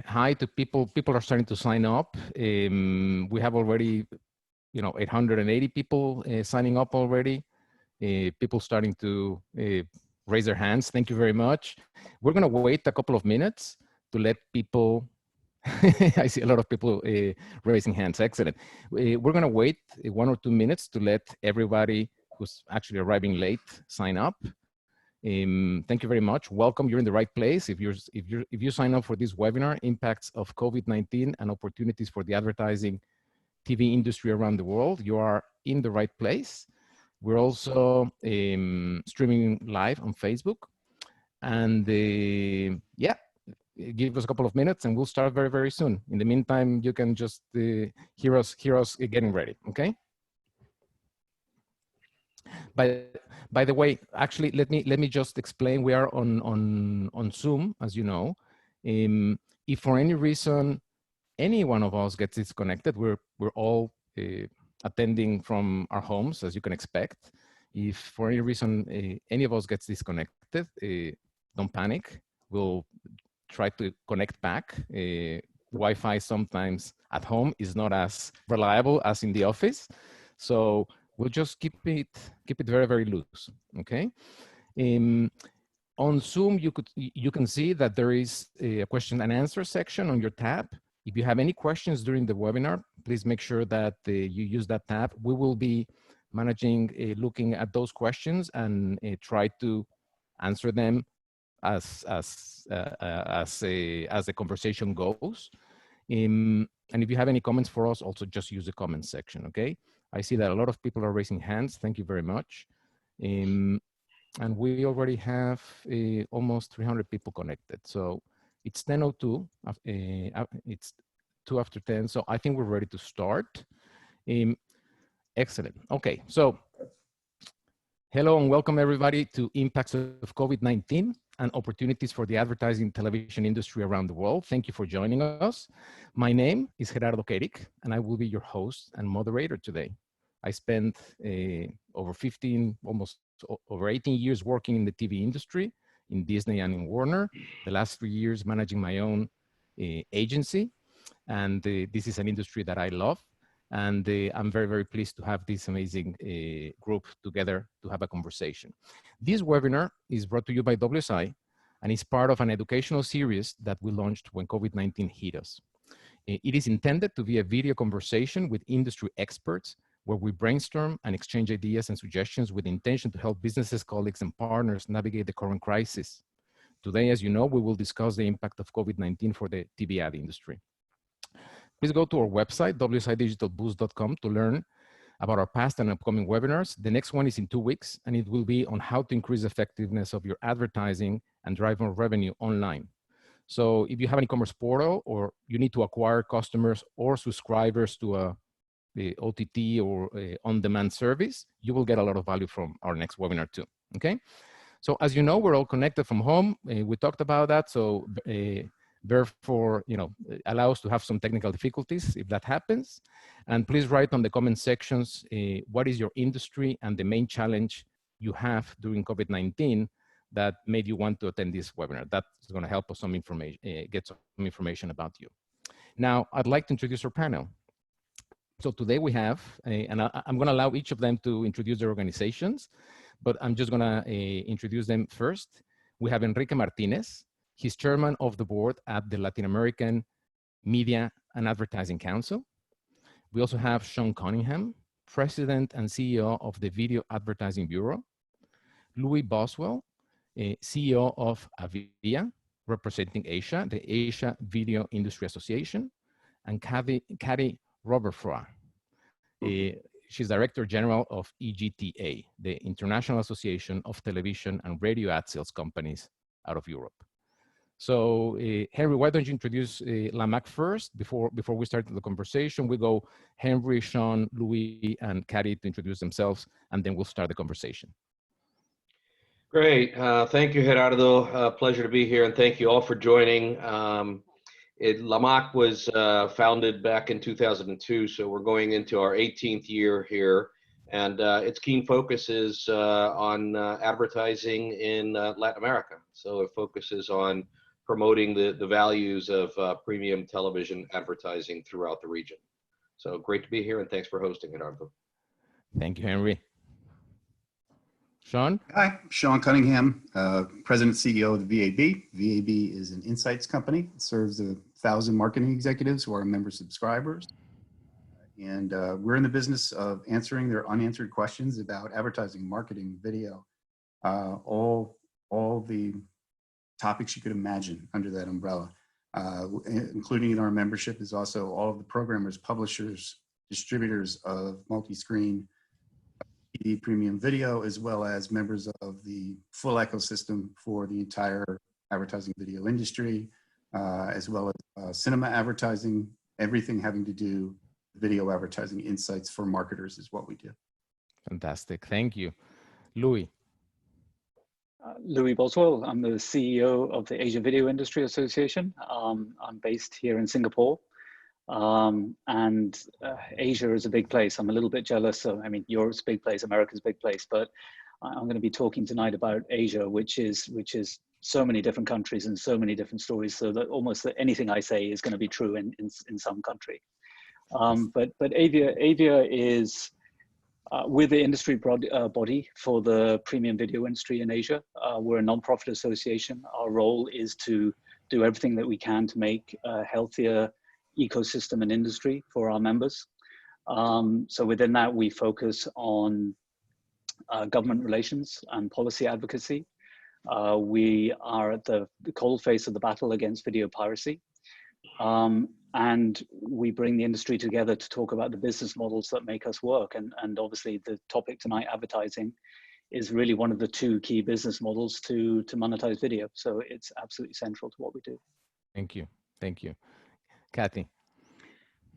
hi to people. People are starting to sign up. We have already, 880 people signing up already. People starting to raise their hands. Thank you very much. We're going to wait a couple of minutes to let people. I see a lot of people raising hands. Excellent. We're going to wait 1 or 2 minutes to let everybody who's actually arriving late sign up. Thank you very much. Welcome. You're in the right place. If you sign up for this webinar, impacts of COVID-19 and opportunities for the advertising TV industry around the world, you are in the right place. We're also streaming live on Facebook, and yeah, give us a couple of minutes and we'll start very, very soon. In the meantime, you can just hear us getting ready. Okay. By the way, actually, let me just explain. We are on Zoom, as you know. If for any reason any one of us gets disconnected, we're all attending from our homes, as you can expect. If for any reason any of us gets disconnected, don't panic. We'll try to connect back. Wi-Fi sometimes at home is not as reliable as in the office, so we'll just keep it very, very loose. Okay. On Zoom, you can see that there is a question and answer section on your tab. If you have any questions during the webinar, please make sure that you use that tab. We will be managing looking at those questions and try to answer them as the conversation goes. And if you have any comments for us, also just use the comment section. Okay. I see that a lot of people are raising hands. Thank you very much. And we already have almost 300 people connected. So it's 10:02. It's 2 after 10. So I think we're ready to start. Excellent. Okay. So hello and welcome everybody to Impacts of COVID-19 and Opportunities for the Advertising Television Industry Around the World. Thank you for joining us. My name is Gerardo Kerik, and I will be your host and moderator today. I spent over 18 years working in the TV industry, in Disney and in Warner. The last 3 years managing my own agency. And this is an industry that I love. And I'm very, very pleased to have this amazing group together to have a conversation. This webinar is brought to you by WSI and is part of an educational series that we launched when COVID-19 hit us. It is intended to be a video conversation with industry experts where we brainstorm and exchange ideas and suggestions with the intention to help businesses, colleagues, and partners navigate the current crisis. Today, as you know, we will discuss the impact of COVID-19 for the TV ad industry. Please go to our website, wsidigitalboost.com, to learn about our past and upcoming webinars. The next one is in 2 weeks, and it will be on how to increase effectiveness of your advertising and drive more revenue online. So if you have an e-commerce portal or you need to acquire customers or subscribers to the OTT or on-demand service, you will get a lot of value from our next webinar too, okay? So as you know, we're all connected from home. We talked about that, so therefore, allow us to have some technical difficulties if that happens. And please write on the comment sections, what is your industry and the main challenge you have during COVID-19 that made you want to attend this webinar. That's going to help us some information, get some information about you. Now, I'd like to introduce our panel. So today we have, and I'm going to allow each of them to introduce their organizations, but I'm just going to introduce them first. We have Enrique Martinez. He's chairman of the board at the Latin American Media and Advertising Council. We also have Sean Cunningham, president and CEO of the Video Advertising Bureau. Louis Boswell, CEO of Avia, representing Asia, the Asia Video Industry Association. And Kathy Roberfroy. She's Director General of EGTA, the International Association of Television and Radio Ad Sales Companies out of Europe. So Henry, why don't you introduce Lamac first before we start the conversation? We go Henry, Sean, Louis, and Kathy to introduce themselves, and then we'll start the conversation. Great. Thank you, Gerardo. Pleasure to be here, and thank you all for joining. Lamac was founded back in 2002, so we're going into our 18th year here, and its keen focus is on advertising in Latin America. So it focuses on promoting the values of premium television advertising throughout the region. So great to be here, and thanks for hosting it, Arthur. Thank you, Henry. Sean? Hi, Sean Cunningham, President and CEO of the VAB. VAB is an insights company. It serves 1,000 marketing executives who are member subscribers. And we're in the business of answering their unanswered questions about advertising, marketing, video, all the topics you could imagine under that umbrella. Including in our membership is also all of the programmers, publishers, distributors of multi-screen TV premium video, as well as members of the full ecosystem for the entire advertising video industry, as well as cinema advertising. Everything having to do with video advertising insights for marketers is what we do. Fantastic, thank you. Louis. Louis Boswell, I'm the CEO of the Asia Video Industry Association. I'm based here in Singapore. Asia is a big place. I'm a little bit jealous. I mean, Europe's a big place, America's a big place, but I'm going to be talking tonight about Asia, which is so many different countries and so many different stories, so that almost anything I say is going to be true in some country. But Avia is we're the industry body for the premium video industry in Asia. We're a non-profit association. Our role is to do everything that we can to make a healthier ecosystem and industry for our members. So within that, we focus on government relations and policy advocacy. We are at the cold face of the battle against video piracy. And we bring the industry together to talk about the business models that make us work. And obviously the topic tonight, advertising, is really one of the two key business models to monetize video. So it's absolutely central to what we do. Thank you, thank you. Kathy.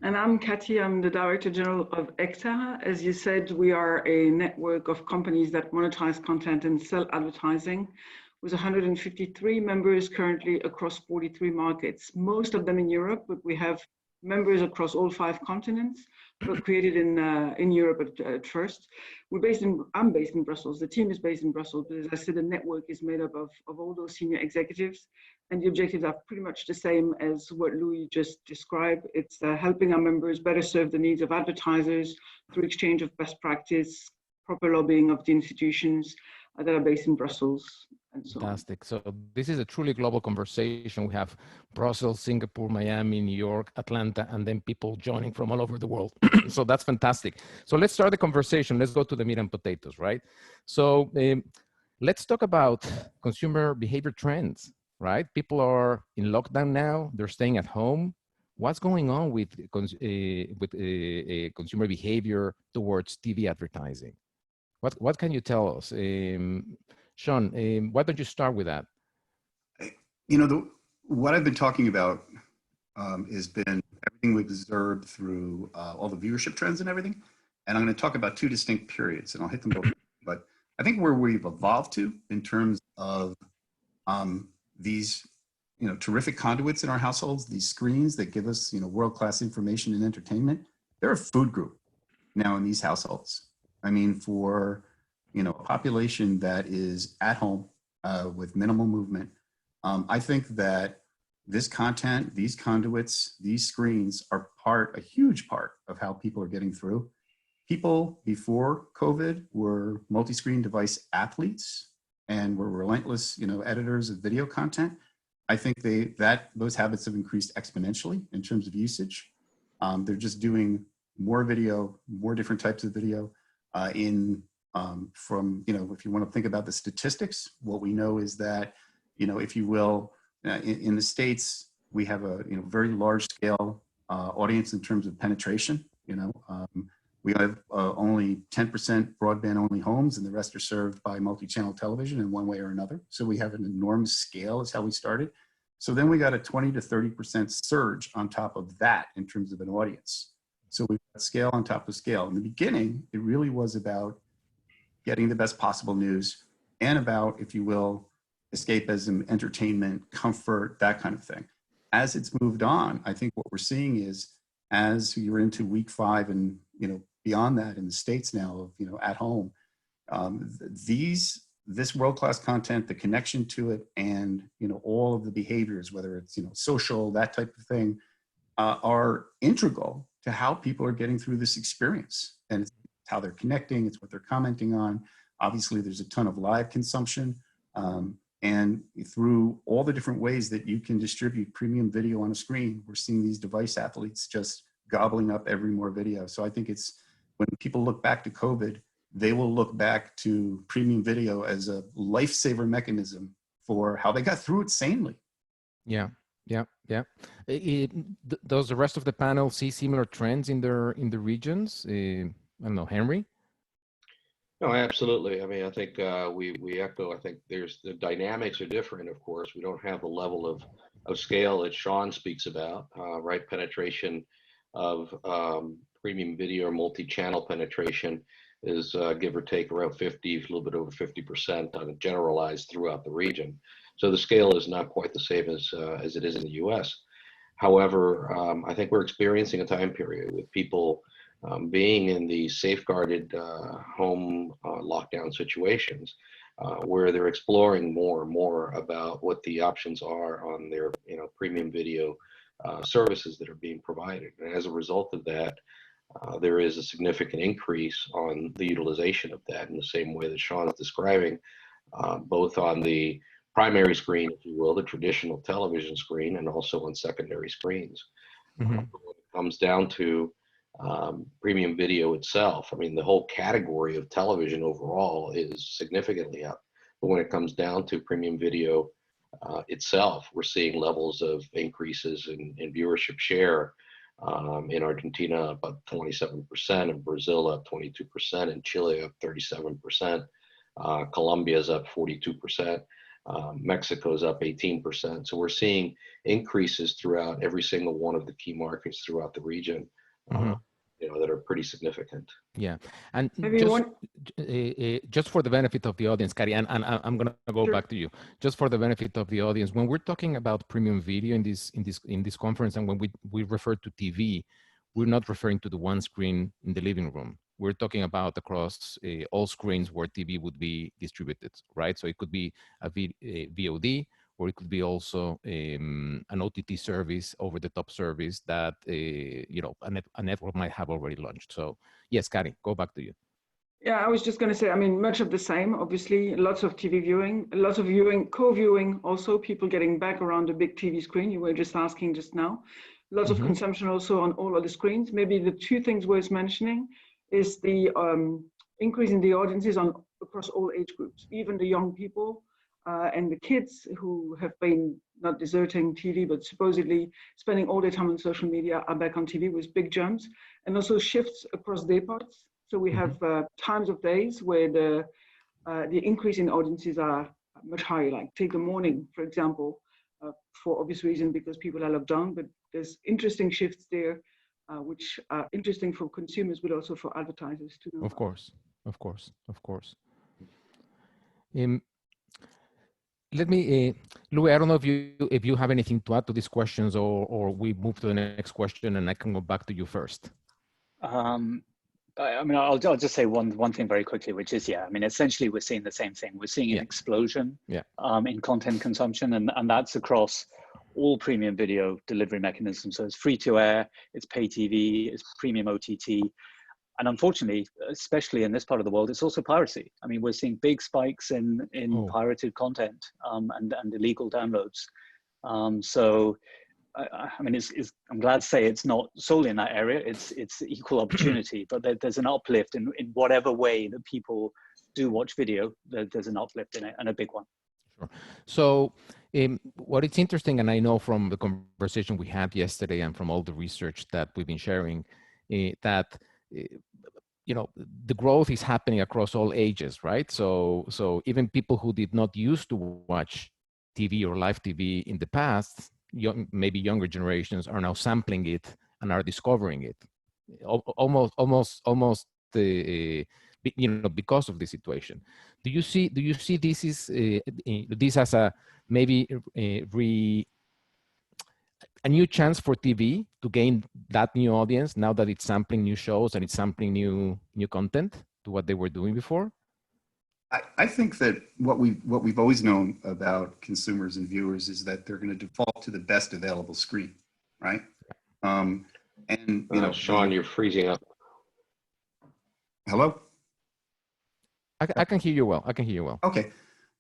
And I'm Kathy, I'm the Director General of EXA. As you said, we are a network of companies that monetize content and sell advertising, with 153 members currently across 43 markets, most of them in Europe, but we have members across all 5 continents, but created in Europe at first. I'm based in Brussels, the team is based in Brussels, but as I said, the network is made up of all those senior executives, and the objectives are pretty much the same as what Louis just described. It's helping our members better serve the needs of advertisers through exchange of best practice, proper lobbying of the institutions that are based in Brussels. Fantastic. So this is a truly global conversation. We have Brussels, Singapore, Miami, New York, Atlanta, and then people joining from all over the world. So that's fantastic. So let's start the conversation. Let's go to the meat and potatoes, right? So let's talk about consumer behavior trends, right? People are in lockdown now. They're staying at home. What's going on with consumer behavior towards TV advertising? What can you tell us? Sean, why don't you start with that? You know, what I've been talking about has been everything we've observed through all the viewership trends and everything. And I'm going to talk about 2 distinct periods, and I'll hit them both. But I think where we've evolved to in terms of these, terrific conduits in our households, these screens that give us, world-class information and entertainment, they're a food group now in these households. I mean, for a population that is at home with minimal movement, I think that this content, these conduits, these screens are a huge part of how people are getting through. People before COVID were multi-screen device athletes and were relentless, editors of video content. I think those habits have increased exponentially in terms of usage. They're just doing more video, more different types of video if you want to think about the statistics, what we know is that, if you will, in the States, we have a very large scale audience in terms of penetration. We have only 10% broadband only homes, and the rest are served by multi-channel television in one way or another. So we have an enormous scale is how we started. So then we got a 20 to 30% surge on top of that in terms of an audience. So we've got scale on top of scale. In the beginning, it really was about getting the best possible news and about, if you will, escapism, entertainment, comfort, that kind of thing. As it's moved on, I think what we're seeing is, as you're into week 5 and beyond that in the States now of at home, these this world-class content, the connection to it, and all of the behaviors, whether it's social, that type of thing, are integral to how people are getting through this experience. And it's how they're connecting, it's what they're commenting on. Obviously, there's a ton of live consumption, and through all the different ways that you can distribute premium video on a screen, we're seeing these device athletes just gobbling up every more video. So I think it's, when people look back to COVID, they will look back to premium video as a lifesaver mechanism for how they got through it sanely. Yeah. Does the rest of the panel see similar trends in the regions? I don't know, Henry? No, absolutely. I mean, I think we echo. I think the dynamics are different. Of course, we don't have the level of scale that Sean speaks about. Right, penetration of premium video or multi-channel penetration is give or take around 50, a little bit over 50% on a generalized throughout the region. So the scale is not quite the same as it is in the U.S. However, I think we're experiencing a time period with people being in the safeguarded home lockdown situations where they're exploring more and more about what the options are on their premium video services that are being provided. And as a result of that, there is a significant increase on the utilization of that in the same way that Sean is describing, both on the primary screen, if you will, the traditional television screen, and also on secondary screens. Mm-hmm. When it comes down to premium video itself, I mean, the whole category of television overall is significantly up. But when it comes down to premium video itself, we're seeing levels of increases in viewership share. In Argentina, about 27%, in Brazil up 22%, in Chile up 37%, Colombia's up 42%, Mexico's up 18%. So we're seeing increases throughout every single one of the key markets throughout the region, that are pretty significant. Yeah, and Maybe just for the benefit of the audience, Kari, and I'm going to go back to you. Just for the benefit of the audience, when we're talking about premium video in this conference, and when we refer to TV, we're not referring to the one screen in the living room. We're talking about across all screens where TV would be distributed, right? So it could be a VOD, or it could be also an OTT service, over-the-top service that a network might have already launched. So yes, Kari, go back to you. Yeah, I was just going to say, I mean, much of the same, obviously, lots of TV viewing, lots of viewing, co-viewing also, people getting back around a big TV screen. You were just asking just now. Lots of consumption also on all other screens. Maybe the two things worth mentioning is the increase in the audiences across all age groups, even the young people. And the kids who have been not deserting TV, but supposedly spending all their time on social media are back on TV with big jumps, and also shifts across day parts. So we have times of days where the increase in audiences are much higher. Like take the morning, for example, for obvious reason because people are locked down. But there's interesting shifts there, which are interesting for consumers, but also for advertisers to know. Of course. Let me, Louis, I don't know if you have anything to add to these questions, or we move to the next question, and I can go back to you first. I mean, I'll just say one thing very quickly, which is, I mean, essentially we're seeing the same thing. We're seeing an explosion in content consumption, and that's across all premium video delivery mechanisms. So it's free to air, it's pay TV, it's premium OTT. And unfortunately, especially in this part of the world, it's also piracy. I mean, we're seeing big spikes in pirated content and illegal downloads. So, I mean, I'm glad to say it's not solely in that area. It's equal opportunity, but there's an uplift in whatever way that people do watch video. There's an uplift in it, and a big one. Sure. So, what it's interesting, and I know from the conversation we had yesterday and from all the research that we've been sharing, that the growth is happening across all ages, right? So even people who did not used to watch TV or live TV in the past, maybe younger generations, are now sampling it and are discovering it, almost because of the situation. Do you see this as a maybe a new chance for TV to gain that new audience now that it's sampling new shows and it's sampling new content to what they were doing before? I think that what we've always known about consumers and viewers is that they're going to default to the best available screen, right? And you know, Sean, you're freezing up. Hello? I can hear you well. I can hear you well. Okay.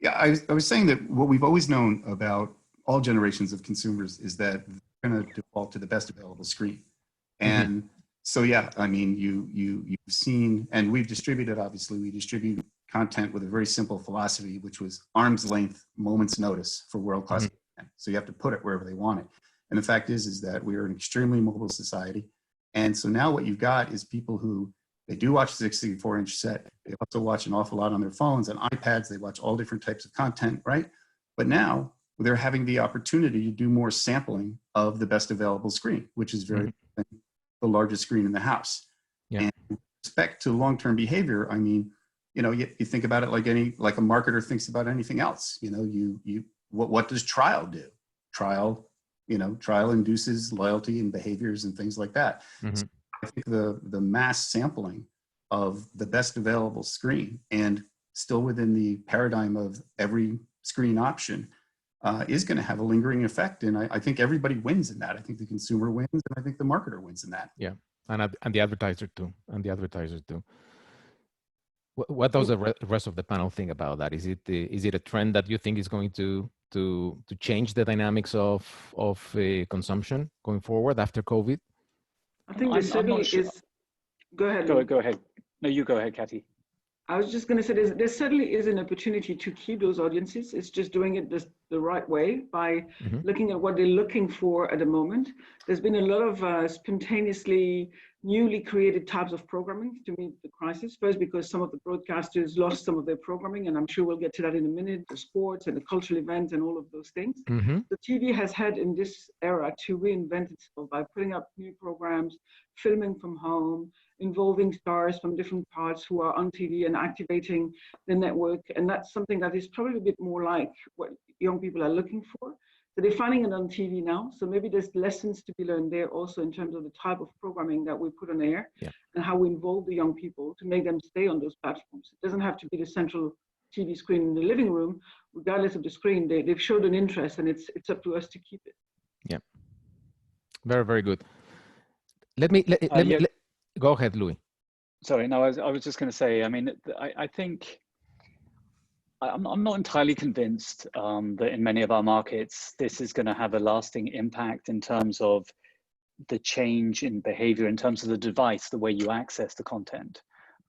Yeah, I was saying that what we've always known about all generations of consumers is that they're going to default to the best available screen. And so, yeah, I mean, you've seen, and we've distributed, obviously, we distribute content with a very simple philosophy, which was arm's length, moment's notice for world-class content. So you have to put it wherever they want it. And the fact is that we are an extremely mobile society. And so now what you've got is people who, they do watch 64-inch set. They also watch an awful lot on their phones and iPads. They watch all different types of content, right? But now they're having the opportunity to do more sampling of the best available screen, which is very the largest screen in the house. Yeah. And with respect to long-term behavior, I mean, you know, you think about it like a marketer thinks about anything else. You know, what does trial do? Trial induces loyalty and behaviors and things like that. So I think the mass sampling of the best available screen, and still within the paradigm of every screen option, is going to have a lingering effect. And I think everybody wins in that. I think the consumer wins, and I think the marketer wins in that. Yeah, and the advertiser too, and the advertisers too. What does the rest of the panel think about that? Is it a trend that you think is going to change the dynamics of consumption going forward after COVID? I think there certainly is. Go ahead. Go ahead. No, you go ahead, Kathy. I was just going to say there certainly is an opportunity to keep those audiences. It's just doing it the right way by looking at what they're looking for at the moment. There's been a lot of spontaneously newly created types of programming to meet the crisis. First, because some of the broadcasters lost some of their programming, and I'm sure we'll get to that in a minute, the sports and the cultural events and all of those things. The TV has had in this era to reinvent itself by putting up new programs, filming from home, involving stars from different parts who are on TV and activating the network. And that's something that is probably a bit more like what young people are looking for. So they're finding it on TV now. So maybe there's lessons to be learned there also in terms of the type of programming that we put on air and how we involve the young people to make them stay on those platforms. It doesn't have to be the central TV screen in the living room. Regardless of the screen, they've showed an interest, and it's up to us to keep it. Yeah, very, very good. Let me go ahead, Louis. Sorry, no, I was just going to say, I mean, I think I'm not entirely convinced that in many of our markets, this is going to have a lasting impact in terms of the change in behavior, in terms of the device, the way you access the content.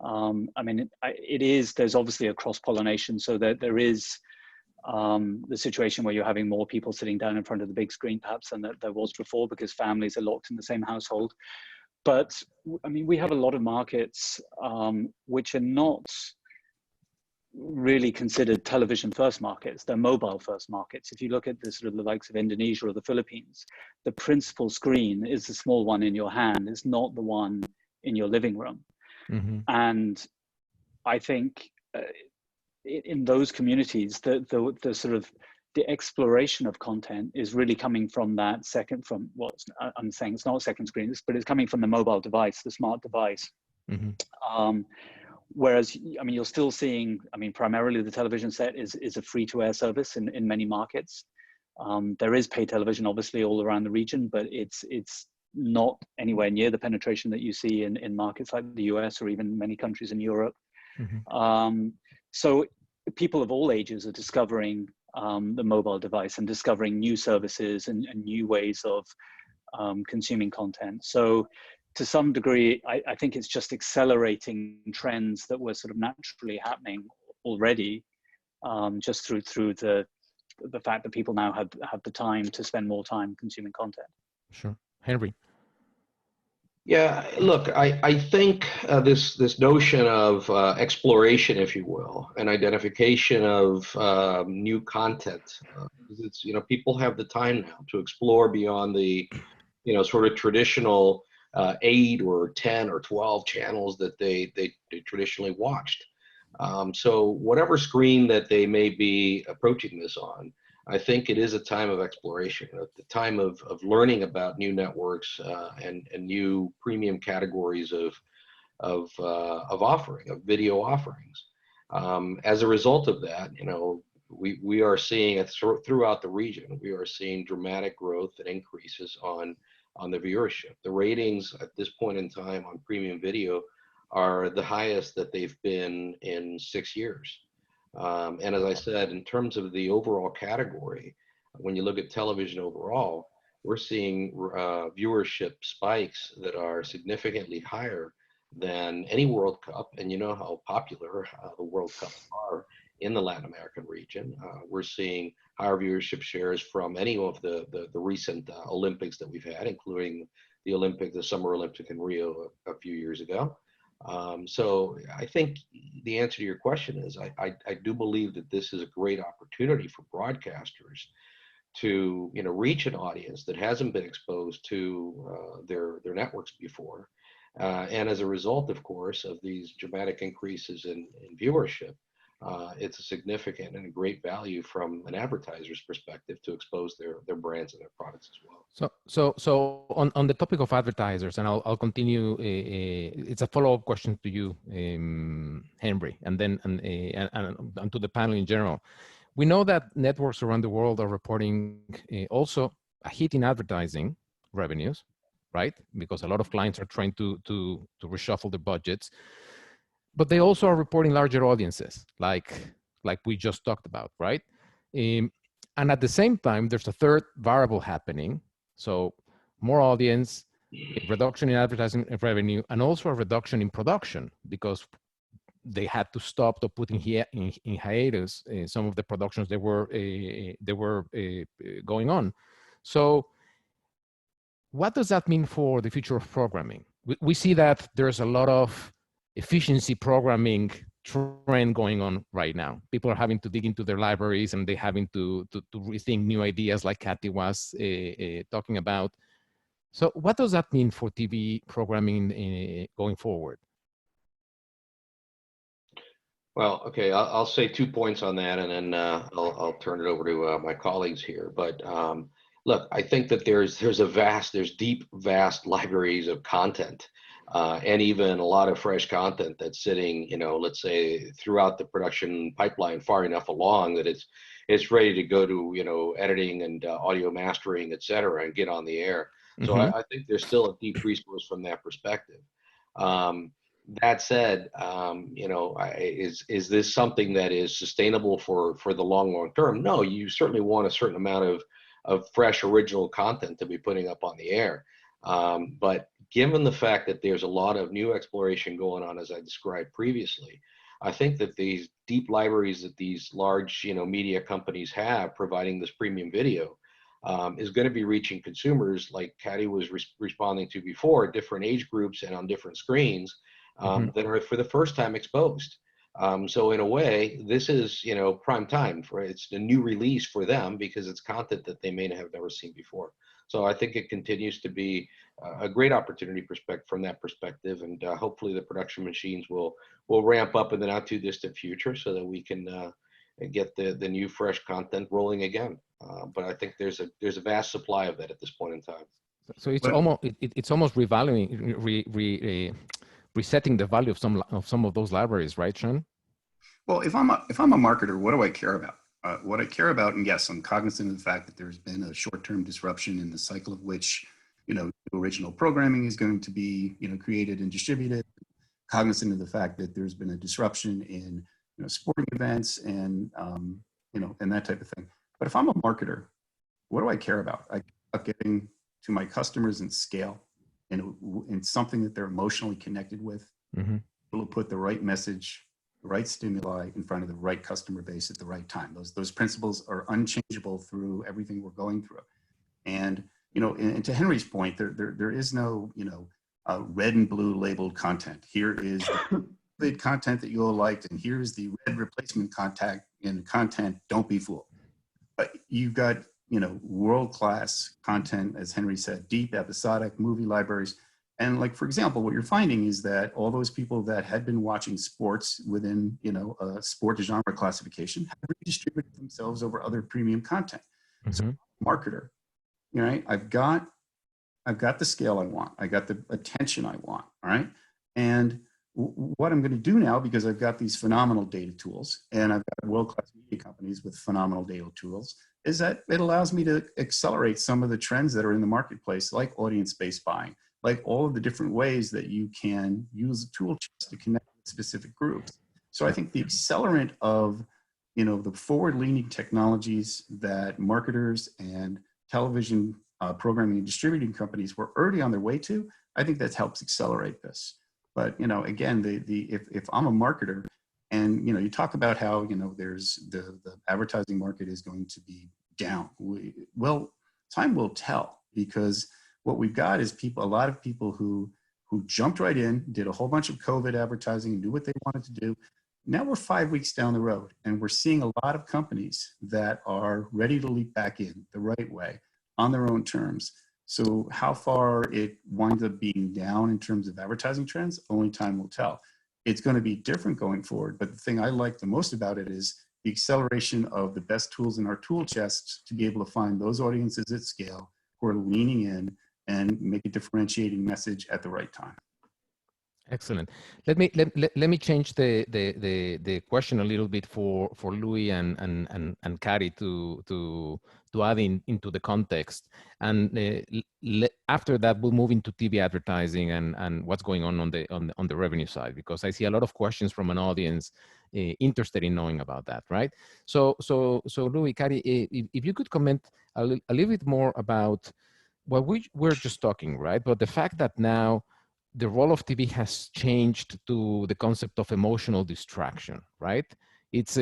I mean, there's obviously a cross-pollination, so that there is the situation where you're having more people sitting down in front of the big screen perhaps than there was before, because families are locked in the same household. But I mean, we have a lot of markets which are not really considered television first markets. They're mobile first markets. If you look at the sort of the likes of Indonesia or the Philippines, the principal screen is the small one in your hand. It's not the one in your living room. And I think in those communities, the sort of the exploration of content is really coming from that I'm saying it's not second screen, but it's coming from the mobile device, the smart device. Whereas, I mean, you're still seeing, I mean, primarily the television set is a free-to-air service in many markets. There is paid television, obviously, all around the region, but it's not anywhere near the penetration that you see in markets like the US or even many countries in Europe. So people of all ages are discovering the mobile device and discovering new services and new ways of consuming content. So to some degree, I think it's just accelerating trends that were sort of naturally happening already, just through the fact that people now have the time to spend more time consuming content. Sure. Henry. Yeah, look, I think this notion of exploration, if you will, and identification of new content, it's, you know, people have the time now to explore beyond the, you know, sort of traditional 8 or 10 or 12 channels that they traditionally watched. So whatever screen that they may be approaching this on, I think it is a time of exploration, the time of learning about new networks and new premium categories of offering, of video offerings. As a result of that, we are seeing it throughout the region. We are seeing dramatic growth and increases on the viewership. The ratings at this point in time on premium video are the highest that they've been in 6 years. And as I said, in terms of the overall category, when you look at television overall, we're seeing viewership spikes that are significantly higher than any World Cup. And you know how popular the World Cups are in the Latin American region. We're seeing higher viewership shares from any of the recent Olympics that we've had, including the Summer Olympic in Rio a few years ago. So I think the answer to your question is I do believe that this is a great opportunity for broadcasters to reach an audience that hasn't been exposed to their networks before. And as a result, of course, of these dramatic increases in viewership, it's a significant and a great value from an advertiser's perspective to expose their brands and their products as well. So on the topic of advertisers, and I'll continue. It's a follow-up question to you, Henry, and then and to the panel in general. We know that networks around the world are reporting also a hit in advertising revenues, right? Because a lot of clients are trying to reshuffle their budgets. But they also are reporting larger audiences, like we just talked about, right? And at the same time, there's a third variable happening. So more audience, a reduction in advertising revenue, and also a reduction in production because they had to stop to put in hiatus some of the productions they were going on. So what does that mean for the future of programming? We see that there's a lot of efficiency programming trend going on right now. People are having to dig into their libraries and they're having to rethink new ideas like Kathy was talking about. So what does that mean for TV programming going forward? Well, okay, I'll say 2 points on that, and then I'll turn it over to my colleagues here. But look, I think that there's deep, vast libraries of content, and even a lot of fresh content that's sitting, let's say throughout the production pipeline far enough along that it's ready to go to editing and audio mastering, et cetera, and get on the air. So I think there's still a deep resource from that perspective. That said, is this something that is sustainable for the long term? No, you certainly want a certain amount of fresh original content to be putting up on the air. But given the fact that there's a lot of new exploration going on, as I described previously, I think that these deep libraries that these large media companies have providing this premium video is going to be reaching consumers like Katty was responding to before, different age groups and on different screens. That are for the first time exposed. So in a way, this is prime time it's a new release for them because it's content that they may have never seen before. So I think it continues to be a great opportunity from that perspective, and hopefully the production machines will ramp up in the not too distant future so that we can get the new fresh content rolling again. But I think there's a vast supply of that at this point in time. So it's almost resetting the value of some of those libraries, right, Sean? Well, if I'm a marketer, what do I care about? What I care about, and yes, I'm cognizant of the fact that there's been a short-term disruption in the cycle of which original programming is going to be created and distributed. Cognizant of the fact that there's been a disruption in sporting events and and that type of thing. But if I'm a marketer, what do I care about? I care about getting to my customers in scale. In something that they're emotionally connected with, will put the right message, the right stimuli in front of the right customer base at the right time. Those principles are unchangeable through everything we're going through. And and to Henry's point, there is no red and blue labeled content. Here is the content that you'll like, and here's the red replacement content. Don't be fooled. But you've got world-class content, as Henry said, deep episodic movie libraries. And like, for example, what you're finding is that all those people that had been watching sports within, a sport genre classification have redistributed themselves over other premium content. So marketer, I've got the scale I want. I got the attention I want, all right? And what I'm going to do now, because I've got these phenomenal data tools and I've got world-class media companies with phenomenal data tools, is that it allows me to accelerate some of the trends that are in the marketplace, like audience-based buying, like all of the different ways that you can use a tool chest to connect with specific groups. So I think the accelerant of, the forward-leaning technologies that marketers and television programming and distributing companies were already on their way to, I think that helps accelerate this. But, again, if I'm a marketer and, you talk about how, there's the advertising market is going to be down. Well, time will tell, because what we've got is a lot of people who jumped right in, did a whole bunch of COVID advertising and knew what they wanted to do. Now we're 5 weeks down the road and we're seeing a lot of companies that are ready to leap back in the right way on their own terms. So how far it winds up being down in terms of advertising trends, only time will tell. It's going to be different going forward. But the thing I like the most about it is the acceleration of the best tools in our tool chests to be able to find those audiences at scale who are leaning in and make a differentiating message at the right time. Excellent. Let me change the question a little bit for Louis and Kari to add into the context, and after that we'll move into TV advertising and what's going on the revenue side, because I see a lot of questions from an audience interested in knowing about that, right? So Louis, Kari, if you could comment a little bit more about what we're just talking, right? But the fact that now the role of TV has changed to the concept of emotional distraction, right? It's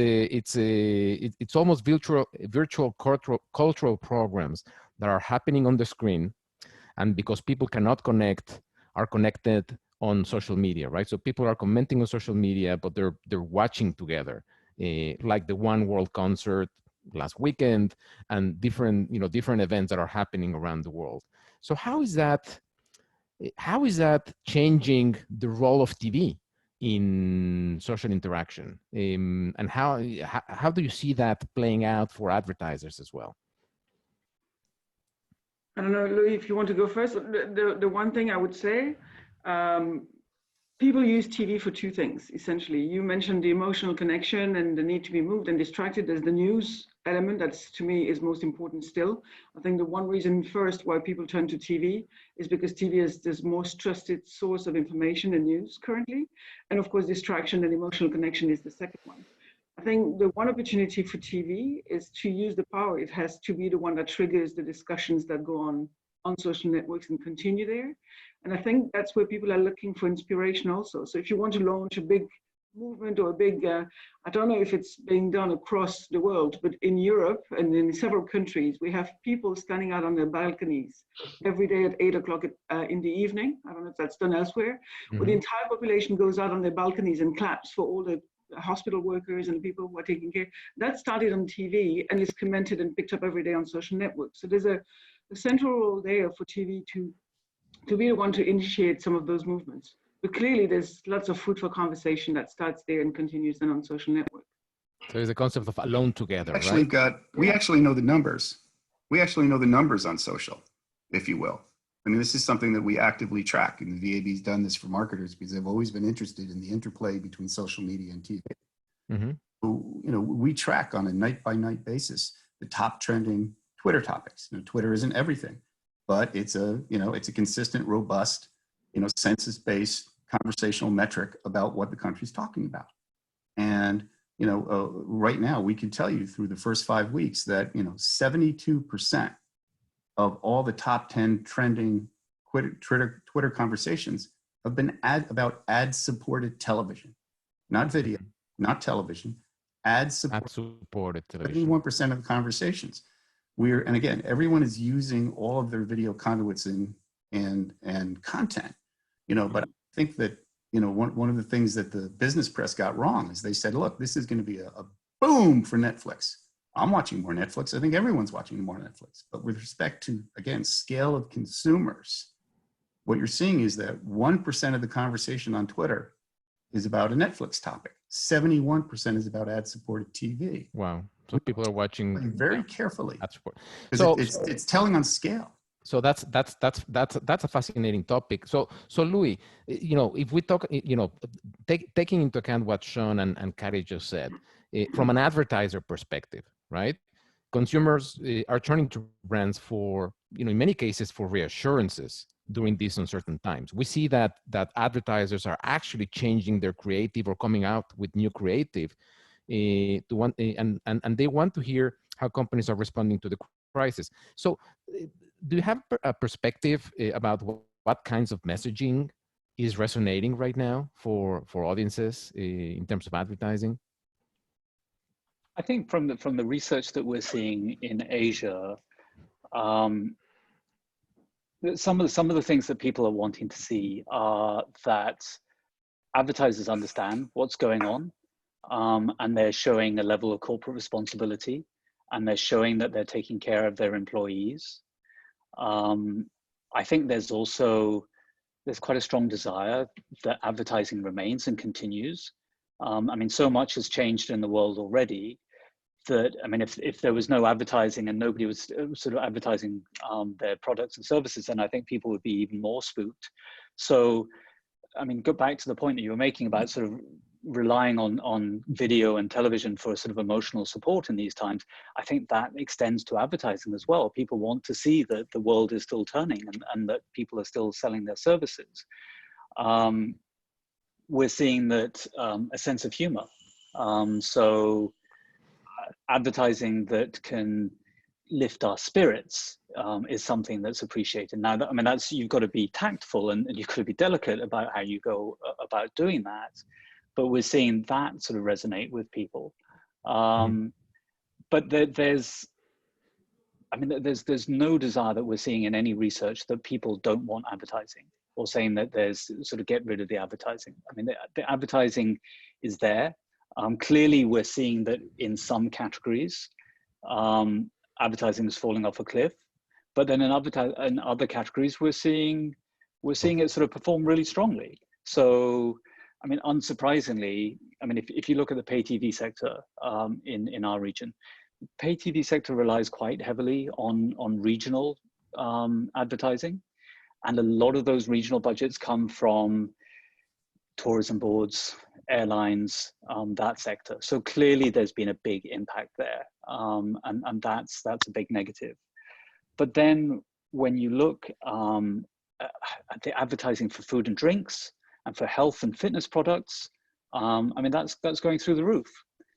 almost virtual cultural programs that are happening on the screen, and because people cannot connect, are connected on social media, right? So people are commenting on social media, but they're watching together, like the One World concert last weekend, and different events that are happening around the world. So how is that changing the role of TV in social interaction? And how do you see that playing out for advertisers as well? I don't know, Louis, if you want to go first. The one thing I would say, people use TV for two things, essentially. You mentioned the emotional connection and the need to be moved and distracted. There's the news element that's, to me, is most important still. I think the one reason first why people turn to TV is because TV is the most trusted source of information and news currently. And of course, distraction and emotional connection is the second one. I think the one opportunity for TV is to use the power it has to be the one that triggers the discussions that go on social networks and continue there. And I think that's where people are looking for inspiration also. So if you want to launch a big movement or a big, I don't know if it's being done across the world, but in Europe and in several countries, we have people standing out on their balconies every day at 8 o'clock in the evening. I don't know if that's done elsewhere, but the entire population goes out on their balconies and claps for all the hospital workers and people who are taking care. That started on TV and is commented and picked up every day on social networks. So there's a central role there for TV to be the one to initiate some of those movements. But clearly there's lots of fruitful conversation that starts there and continues then on social network. So there's a concept of alone together, Actually, right? We actually know the numbers. We actually know the numbers on social, if you will. I mean, this is something that we actively track, and the VAB's done this for marketers because they've always been interested in the interplay between social media and TV. Mm-hmm. So, we track on a night-by-night basis the top trending Twitter topics. Twitter isn't everything, but it's a consistent, robust, census-based conversational metric about what the country's talking about. And, right now we can tell you through the first 5 weeks that, 72% of all the top 10 trending Twitter conversations have been about ad-supported television, not video, not television, ad-supported television. 71% of the conversations. And again, everyone is using all of their video conduits and content, but I think that, one of the things that the business press got wrong is they said, look, this is going to be a boom for Netflix. I'm watching more Netflix. I think everyone's watching more Netflix. But with respect to, again, scale of consumers, what you're seeing is that 1% of the conversation on Twitter is about a Netflix topic. 71% is about ad-supported TV. Wow. So people are watching very carefully. So it's telling on scale. So that's a fascinating topic. So Louis, if we talk, taking into account what Sean and Kari just said, from an advertiser perspective, right? Consumers are turning to brands for, in many cases, for reassurances during these uncertain times. We see that advertisers are actually changing their creative or coming out with new creative, and they want to hear how companies are responding to the crisis. So, do you have a perspective about what kinds of messaging is resonating right now for audiences in terms of advertising? I think from the research that we're seeing in Asia, some of the things that people are wanting to see are that advertisers understand what's going on, and they're showing a level of corporate responsibility, and they're showing that they're taking care of their employees. I think there's quite a strong desire that advertising remains and continues. I mean, so much has changed in the world already that, I mean, if there was no advertising and nobody was sort of advertising their products and services, then I think people would be even more spooked. So, I mean, go back to the point that you were making about sort of relying on video and television for sort of emotional support in these times. I think that extends to advertising as well. People want to see that the world is still turning and that people are still selling their services. We're seeing that a sense of humor. So advertising that can lift our spirits is something that's appreciated. Now, I mean, you've got to be tactful and you've got to be delicate about how you go about doing that. But we're seeing that sort of resonate with people. But there's no desire that we're seeing in any research that people don't want advertising, or saying that there's sort of get rid of the advertising. I mean, the advertising is there. Clearly, we're seeing that in some categories, advertising is falling off a cliff. But then in other categories, we're seeing it sort of perform really strongly. So, I mean, unsurprisingly, I mean, if you look at the pay TV sector in our region, the pay TV sector relies quite heavily on regional advertising. And a lot of those regional budgets come from tourism boards, airlines, that sector. So clearly there's been a big impact there. And that's a big negative. But then when you look at the advertising for food and drinks and for health and fitness products, I mean, that's going through the roof.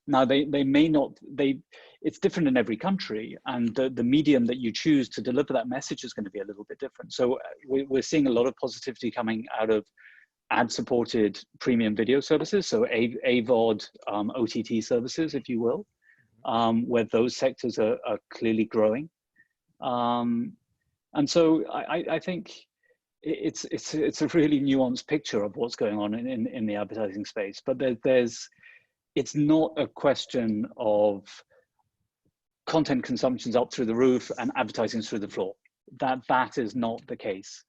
Now it's different in every country, and the medium that you choose to deliver that message is going to be a little bit different. So we're seeing a lot of positivity coming out of ad-supported premium video services, so AVOD, OTT services, if you will, where those sectors are clearly growing. And so I think it's a really nuanced picture of what's going on in the advertising space, but it's not a question of content consumption's up through the roof and advertising's through the floor. That is not the case.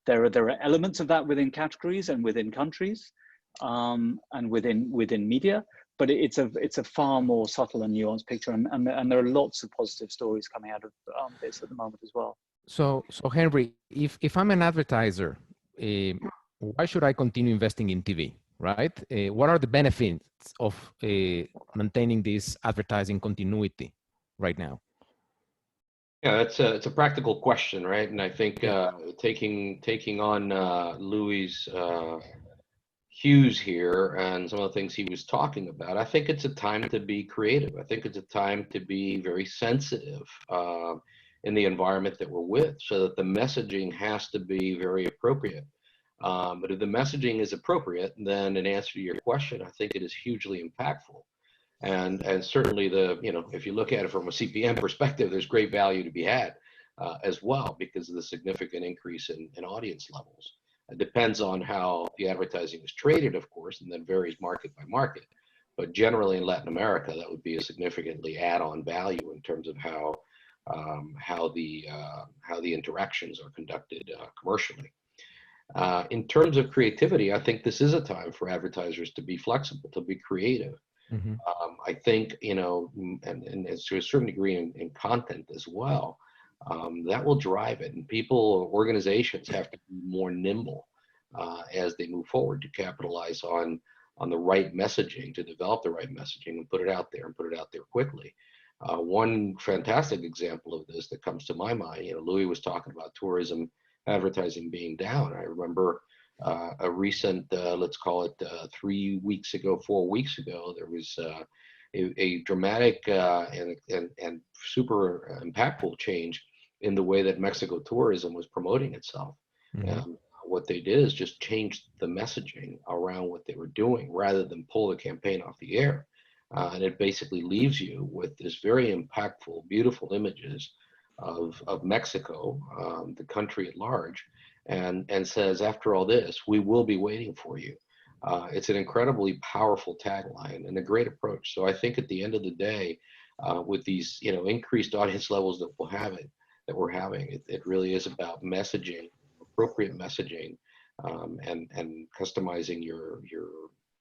There are elements of that within categories and within countries, and within media, but it's a far more subtle and nuanced picture, and there are lots of positive stories coming out of this at the moment as well. So Henry, if I'm an advertiser, why should I continue investing in TV? Right? What are the benefits of maintaining this advertising continuity right now? Yeah, it's a practical question, right? And I think taking on Louis' cues here and some of the things he was talking about, I think it's a time to be creative. I think it's a time to be very sensitive in the environment that we're with, so that the messaging has to be very appropriate. But if the messaging is appropriate, then in answer to your question, I think it is hugely impactful. And certainly if you look at it from a CPM perspective, there's great value to be had as well, because of the significant increase in audience levels. It depends on how the advertising is traded, of course, and then varies market by market. But generally in Latin America, that would be a significantly add-on value in terms of how the interactions are conducted commercially. In terms of creativity, I think this is a time for advertisers to be flexible, to be creative. I think, and to a certain degree in content as well, that will drive it. And people, organizations have to be more nimble as they move forward to capitalize on the right messaging, to develop the right messaging and put it out there and put it out there quickly. One fantastic example of this that comes to my mind, Louis was talking about tourism advertising being down. I remember a recent, let's call it 3 weeks ago, 4 weeks ago, there was a dramatic and super impactful change in the way that Mexico tourism was promoting itself. Mm-hmm. What they did is just change the messaging around what they were doing rather than pull the campaign off the air. And it basically leaves you with this very impactful, beautiful images of Mexico, the country at large, and says, after all this, we will be waiting for you. It's an incredibly powerful tagline and a great approach. So I think at the end of the day, with these increased audience levels that we're having, it really is about messaging, appropriate messaging, and customizing your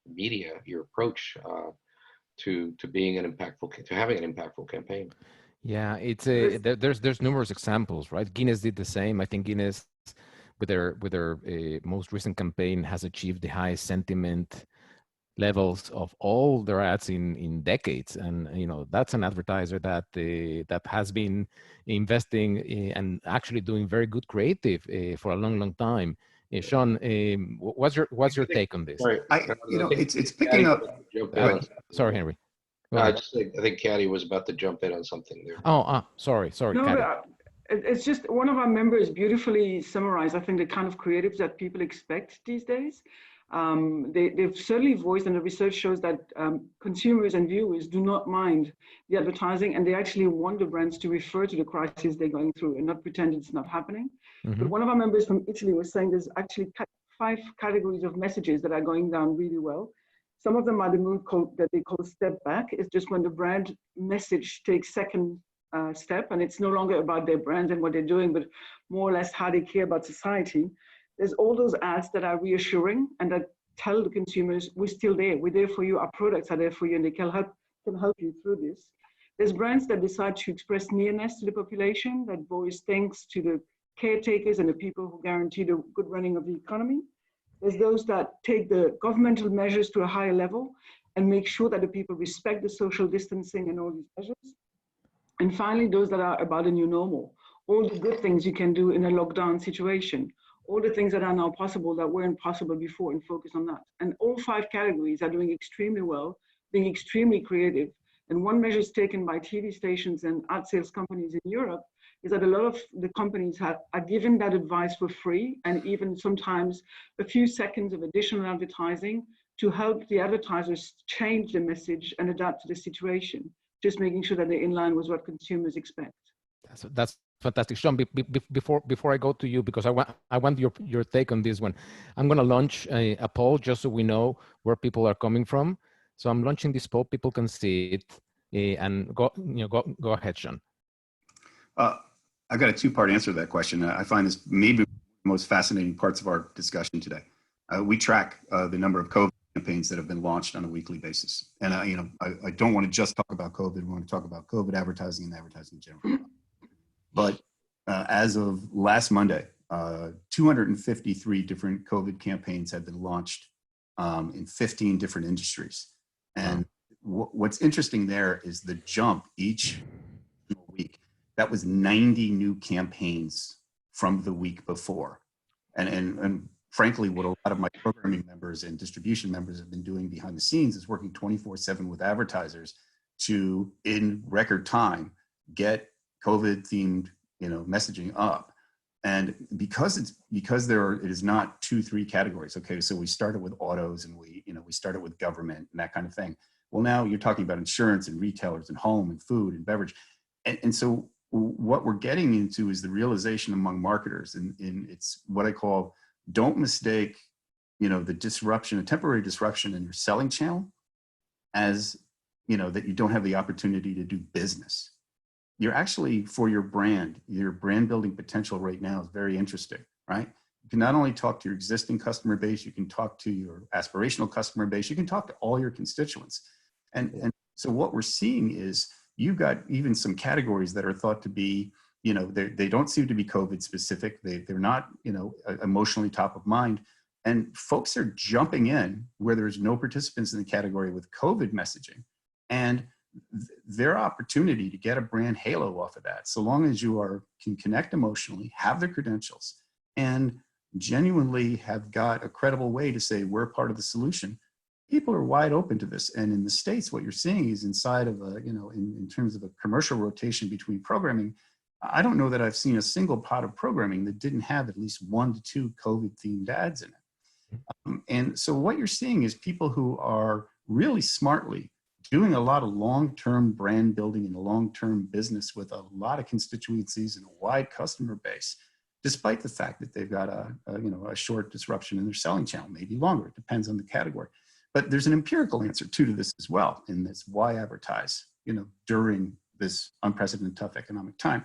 media, your approach to being having an impactful campaign. Yeah, it's there's numerous examples, right? Guinness did the same. I think Guinness, with their most recent campaign, has achieved the highest sentiment levels of all their ads in decades, and that's an advertiser that has been investing and actually doing very good creative for a long time. Sean, what's your take on this? Sorry, it's picking up. Sorry, Henry. I think Caddy was about to jump in on something there. Sorry, No, Caddy. It's just one of our members beautifully summarized, I think, the kind of creatives that people expect these days. They've certainly voiced, and the research shows that consumers and viewers do not mind the advertising, and they actually want the brands to refer to the crisis they're going through and not pretend it's not happening. Mm-hmm. But one of our members from Italy was saying there's actually 5 categories of messages that are going down really well. Some of them are the move that they call step back. It's just when the brand message takes second step, and it's no longer about their brand and what they're doing, but more or less how they care about society. There's all those ads that are reassuring and that tell the consumers, we're still there, we're there for you, our products are there for you, and they can help you through this. There's brands that decide to express nearness to the population, that voice thanks to the caretakers and the people who guarantee the good running of the economy. There's those that take the governmental measures to a higher level and make sure that the people respect the social distancing and all these measures. And finally, those that are about a new normal, all the good things you can do in a lockdown situation, all the things that are now possible that weren't possible before, and focus on that. And all 5 categories are doing extremely well, being extremely creative. And one measure taken by TV stations and ad sales companies in Europe is that a lot of the companies are giving that advice for free, and even sometimes a few seconds of additional advertising to help the advertisers change the message and adapt to the situation, just making sure that they're in line with what consumers expect. That's fantastic. Sean, before I go to you, because I want your take on this one, I'm going to launch a poll just so we know where people are coming from. So I'm launching this poll. People can see it, and go ahead, Sean. I've got a 2-part answer to that question. I find this maybe the most fascinating parts of our discussion today. We track the number of COVID campaigns that have been launched on a weekly basis. And I don't want to just talk about COVID. We want to talk about COVID advertising and advertising in general. But as of last Monday, 253 different COVID campaigns have been launched in 15 different industries. And what's interesting there is the jump each week. That was 90 new campaigns from the week before. And frankly, what a lot of my programming members and distribution members have been doing behind the scenes is working 24/7 with advertisers to, in record time, get COVID-themed, messaging up. And because it is not 2-3 categories. Okay, so we started with autos, and we started with government and that kind of thing. Well, now you're talking about insurance and retailers and home and food and beverage, and so what we're getting into is the realization among marketers, and it's what I call, don't mistake, the disruption, a temporary disruption in your selling channel as, that you don't have the opportunity to do business. You're actually, for your brand building potential right now is very interesting, right? You can not only talk to your existing customer base, you can talk to your aspirational customer base, you can talk to all your constituents. And so what we're seeing is you've got even some categories that are thought to be you know, they don't seem to be COVID specific. They're not, you know, emotionally top of mind. And folks are jumping in where there's no participants in the category with COVID messaging. And their opportunity to get a brand halo off of that, so long as you can connect emotionally, have the credentials, and genuinely have got a credible way to say we're part of the solution, people are wide open to this. And in the States, what you're seeing is inside of a, you know, in terms of a commercial rotation between programming, I don't know that I've seen a single pot of programming that didn't have at least 1 to 2 COVID-themed ads in it. And so what you're seeing is people who are really smartly doing a lot of long-term brand building and a long-term business with a lot of constituencies and a wide customer base, despite the fact that they've got a short disruption in their selling channel, maybe longer. It depends on the category. But there's an empirical answer to this as well, and that's why advertise, you know, during this unprecedented tough economic time.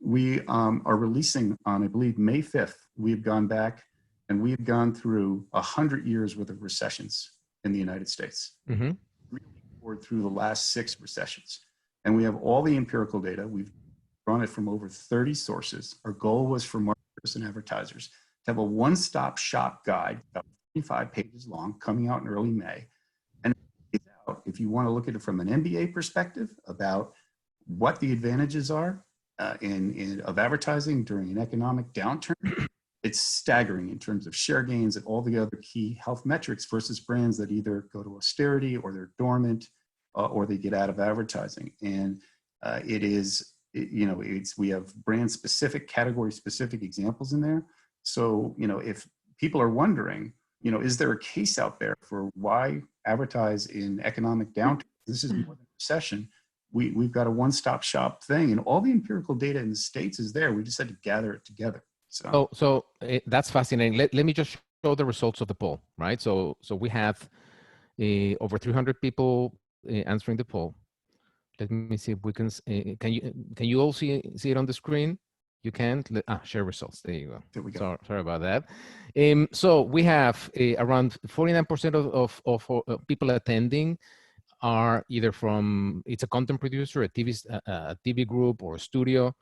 We are releasing on, I believe, May 5th, we've gone back and we've gone through 100 years worth of recessions in the United States. Mm-hmm. Through the last 6 recessions. And we have all the empirical data. We've drawn it from over 30 sources. Our goal was for marketers and advertisers to have a one-stop shop guide, about 25 pages long, coming out in early May. And if you want to look at it from an MBA perspective about what the advantages are of advertising during an economic downturn, it's staggering in terms of share gains and all the other key health metrics versus brands that either go to austerity or they're dormant or they get out of advertising. And we have brand specific, category specific examples in there. So, you know, if people are wondering, you know, is there a case out there for why advertise in economic downturn? This is more than a recession. We've got a one-stop shop thing, and all the empirical data in the States is there. We just had to gather it together. So that's fascinating. Let me just show the results of the poll, right? So we have over 300 people answering the poll. Let me see if we can. Can you all see it on the screen? You can't. Share results. There you go. There we go. Sorry about that. So we have around 49% of people attending are either from, it's a content producer, a TV group, or a studio.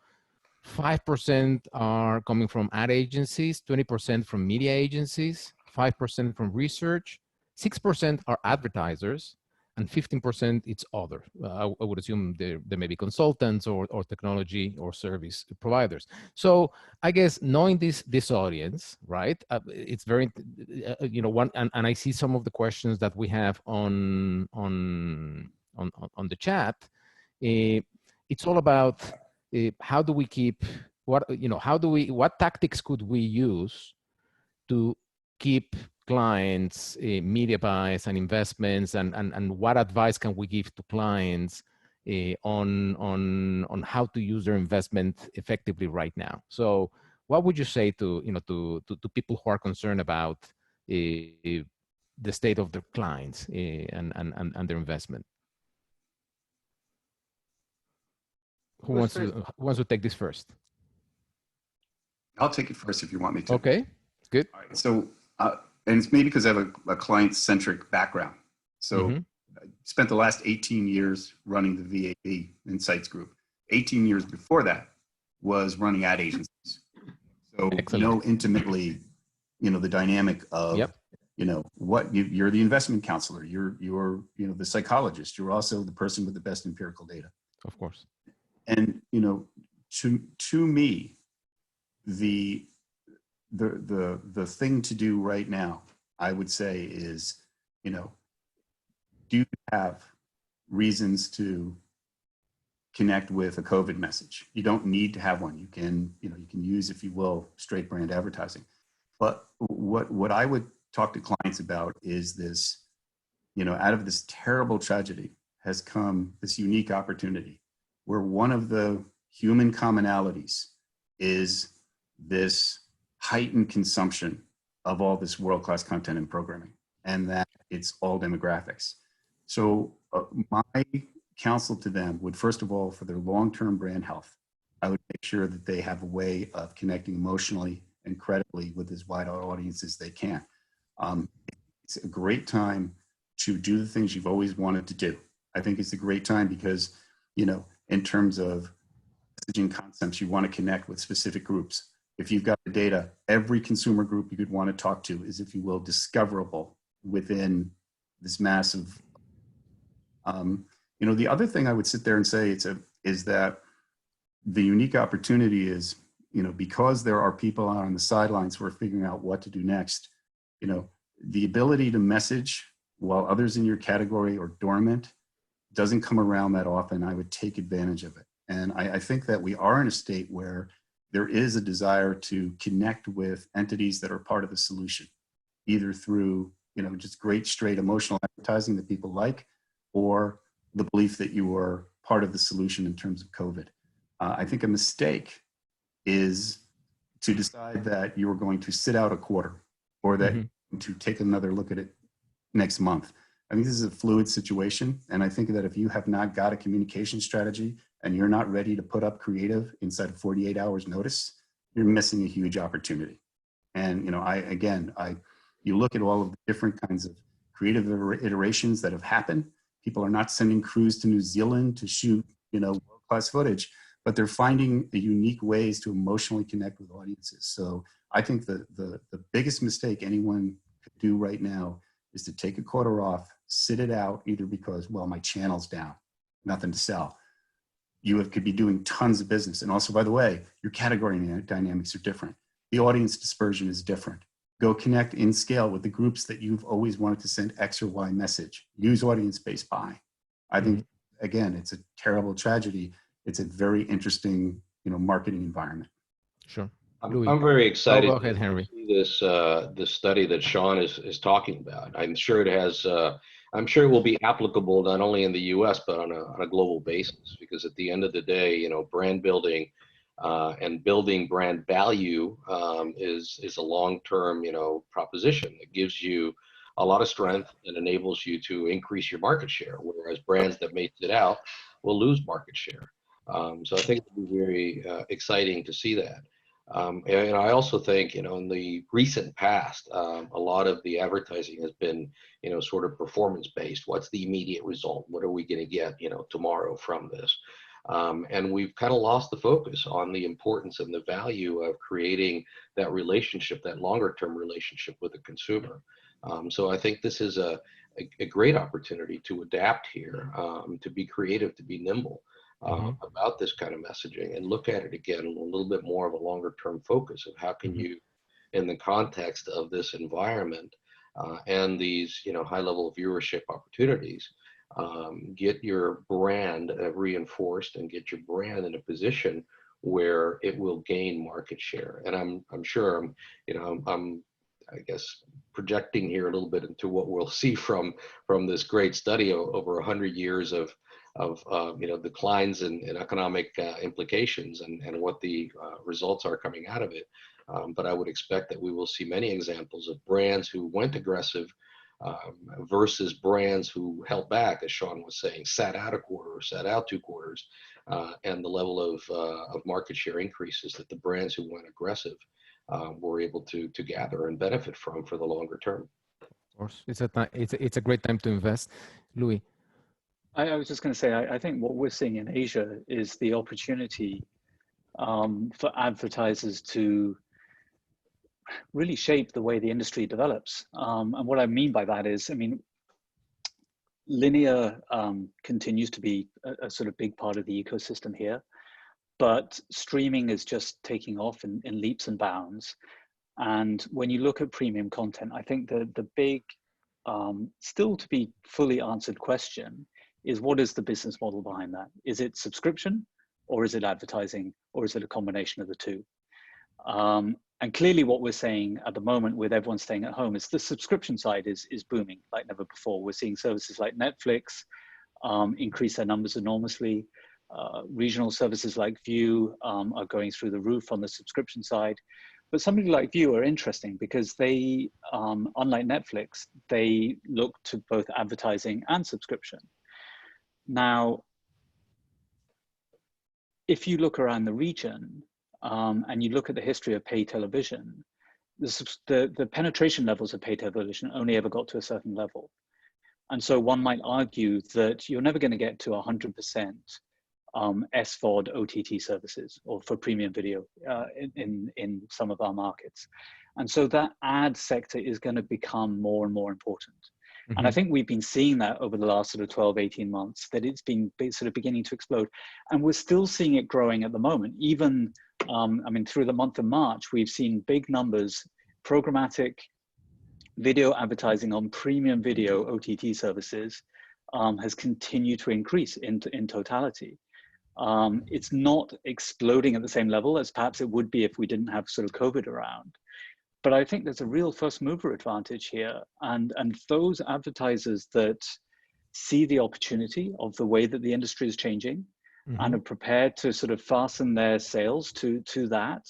5% are coming from ad agencies, 20% from media agencies, 5% from research, 6% are advertisers, and 15% it's other. I would assume there may be consultants or technology or service providers. So I guess knowing this audience, right? It's very, and I see some of the questions that we have on the chat. It's all about how do we keep what tactics could we use to keep clients media buys and investments, and what advice can we give to clients on how to use their investment effectively right now? So what would you say to people who are concerned about the state of their clients and their investment? Who wants to take this first? I'll take it first if you want me to. Okay, good. All right, so, and it's maybe because I have a client-centric background. So I spent the last 18 years running the VAB Insights Group. 18 years before that was running ad agencies. So Excellent. know intimately, the dynamic of, what you're the investment counselor, you're the psychologist, you're also the person with the best empirical data. Of course. And, to me, the thing to do right now, I would say is, do you have reasons to connect with a COVID message? You don't need to have one. You can use, if you will, straight brand advertising. But what I would talk to clients about is this, out of this terrible tragedy has come this unique opportunity where one of the human commonalities is this heightened consumption of all this world-class content and programming, and that it's all demographics. So my counsel to them would, first of all, for their long-term brand health, I would make sure that they have a way of connecting emotionally and credibly with as wide an audience as they can. It's a great time to do the things you've always wanted to do. I think it's a great time because, in terms of messaging concepts, you want to connect with specific groups. If you've got the data, every consumer group you could want to talk to is, if you will, discoverable within this massive. You know, the other thing I would sit there and say is that the unique opportunity is, you know, because there are people out on the sidelines who are figuring out what to do next, you know, the ability to message while others in your category are dormant doesn't come around that often. I would take advantage of it. And I think that we are in a state where there is a desire to connect with entities that are part of the solution, either through, you know, just great straight emotional advertising that people like, or the belief that you are part of the solution in terms of COVID. I think a mistake is to decide that you are going to sit out a quarter, or that you're going to take another look at it next month. I think this is a fluid situation. And I think that if you have not got a communication strategy and you're not ready to put up creative inside of 48 hours notice, you're missing a huge opportunity. And, you know, you look at all of the different kinds of creative iterations that have happened. People are not sending crews to New Zealand to shoot, you know, world-class footage, but they're finding the unique ways to emotionally connect with audiences. So I think the biggest mistake anyone could do right now is to take a quarter off, sit it out, either because, well, my channel's down, nothing to sell. You could be doing tons of business. And also, by the way, your category dynamics are different. The audience dispersion is different. Go connect in scale with the groups that you've always wanted to send X or Y message. Use audience-based buying. I think, again, it's a terrible tragedy. It's a very interesting, you know, marketing environment. Sure. I'm very excited go ahead, Henry. to see this study that Sean is talking about. I'm sure it has. I'm sure it will be applicable not only in the U.S. but on a global basis. Because at the end of the day, you know, brand building and building brand value is a long-term, you know, proposition. It gives you a lot of strength and enables you to increase your market share. Whereas brands that may sit out will lose market share. So I think it'll be very exciting to see that. And I also think, you know, in the recent past, a lot of the advertising has been, you know, sort of performance-based. What's the immediate result? What are we going to get, you know, tomorrow from this? And we've kind of lost the focus on the importance and the value of creating that relationship, that longer-term relationship with the consumer. So I think this is a great opportunity to adapt here, to be creative, to be nimble. About this kind of messaging, and look at it again a little bit more of a longer term focus of how can you, in the context of this environment and these, you know, high level viewership opportunities, get your brand reinforced and get your brand in a position where it will gain market share. And I'm sure I'm I guess projecting here a little bit into what we'll see from this great study over 100 years of you know, declines in economic implications and what the results are coming out of it. But I would expect that we will see many examples of brands who went aggressive versus brands who held back, as Sean was saying, sat out a quarter or sat out 2 quarters, and the level of market share increases that the brands who went aggressive were able to gather and benefit from for the longer term. Of course, it's a great time to invest. Louis. I was just going to say, I think what we're seeing in Asia is the opportunity for advertisers to really shape the way the industry develops. And what I mean by that is, I mean, linear continues to be a sort of big part of the ecosystem here, but streaming is just taking off in leaps and bounds. And when you look at premium content, I think the big, still to be fully answered question is, what is the business model behind that? Is it subscription, or is it advertising, or is it a combination of the two? And clearly what we're saying at the moment, with everyone staying at home, is the subscription side is booming like never before. We're seeing services like Netflix increase their numbers enormously. Regional services like View are going through the roof on the subscription side. But somebody like View are interesting because they, unlike Netflix, they look to both advertising and subscription. Now, if you look around the region and you look at the history of pay television, the penetration levels of pay television only ever got to a certain level. And so one might argue that you're never going to get to 100% SVOD OTT services or for premium video in some of our markets. And so that ad sector is going to become more and more important. Mm-hmm. And I think we've been seeing that over the last sort of 12, 18 months, that it's been sort of beginning to explode. And we're still seeing it growing at the moment. Even, I mean, through the month of March, we've seen big numbers, programmatic video advertising on premium video OTT services has continued to increase in totality. It's not exploding at the same level as perhaps it would be if we didn't have sort of COVID around. But I think there's a real first mover advantage here. And those advertisers that see the opportunity of the way that the industry is changing mm-hmm. and are prepared to sort of fasten their sales to that,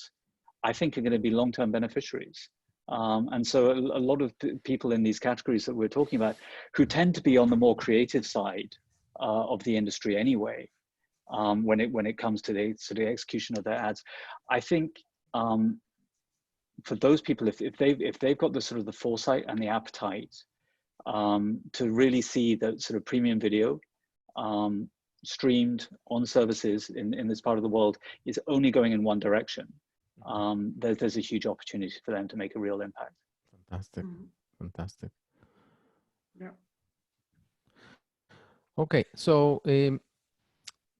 I think are going to be long-term beneficiaries. And so a lot of people in these categories that we're talking about who tend to be on the more creative side of the industry anyway, when it comes to the execution of their ads, I think for those people, if they've got the sort of the foresight and the appetite to really see that sort of premium video streamed on services in this part of the world is only going in one direction, there's a huge opportunity for them to make a real impact. Fantastic, fantastic. Yeah. Okay, so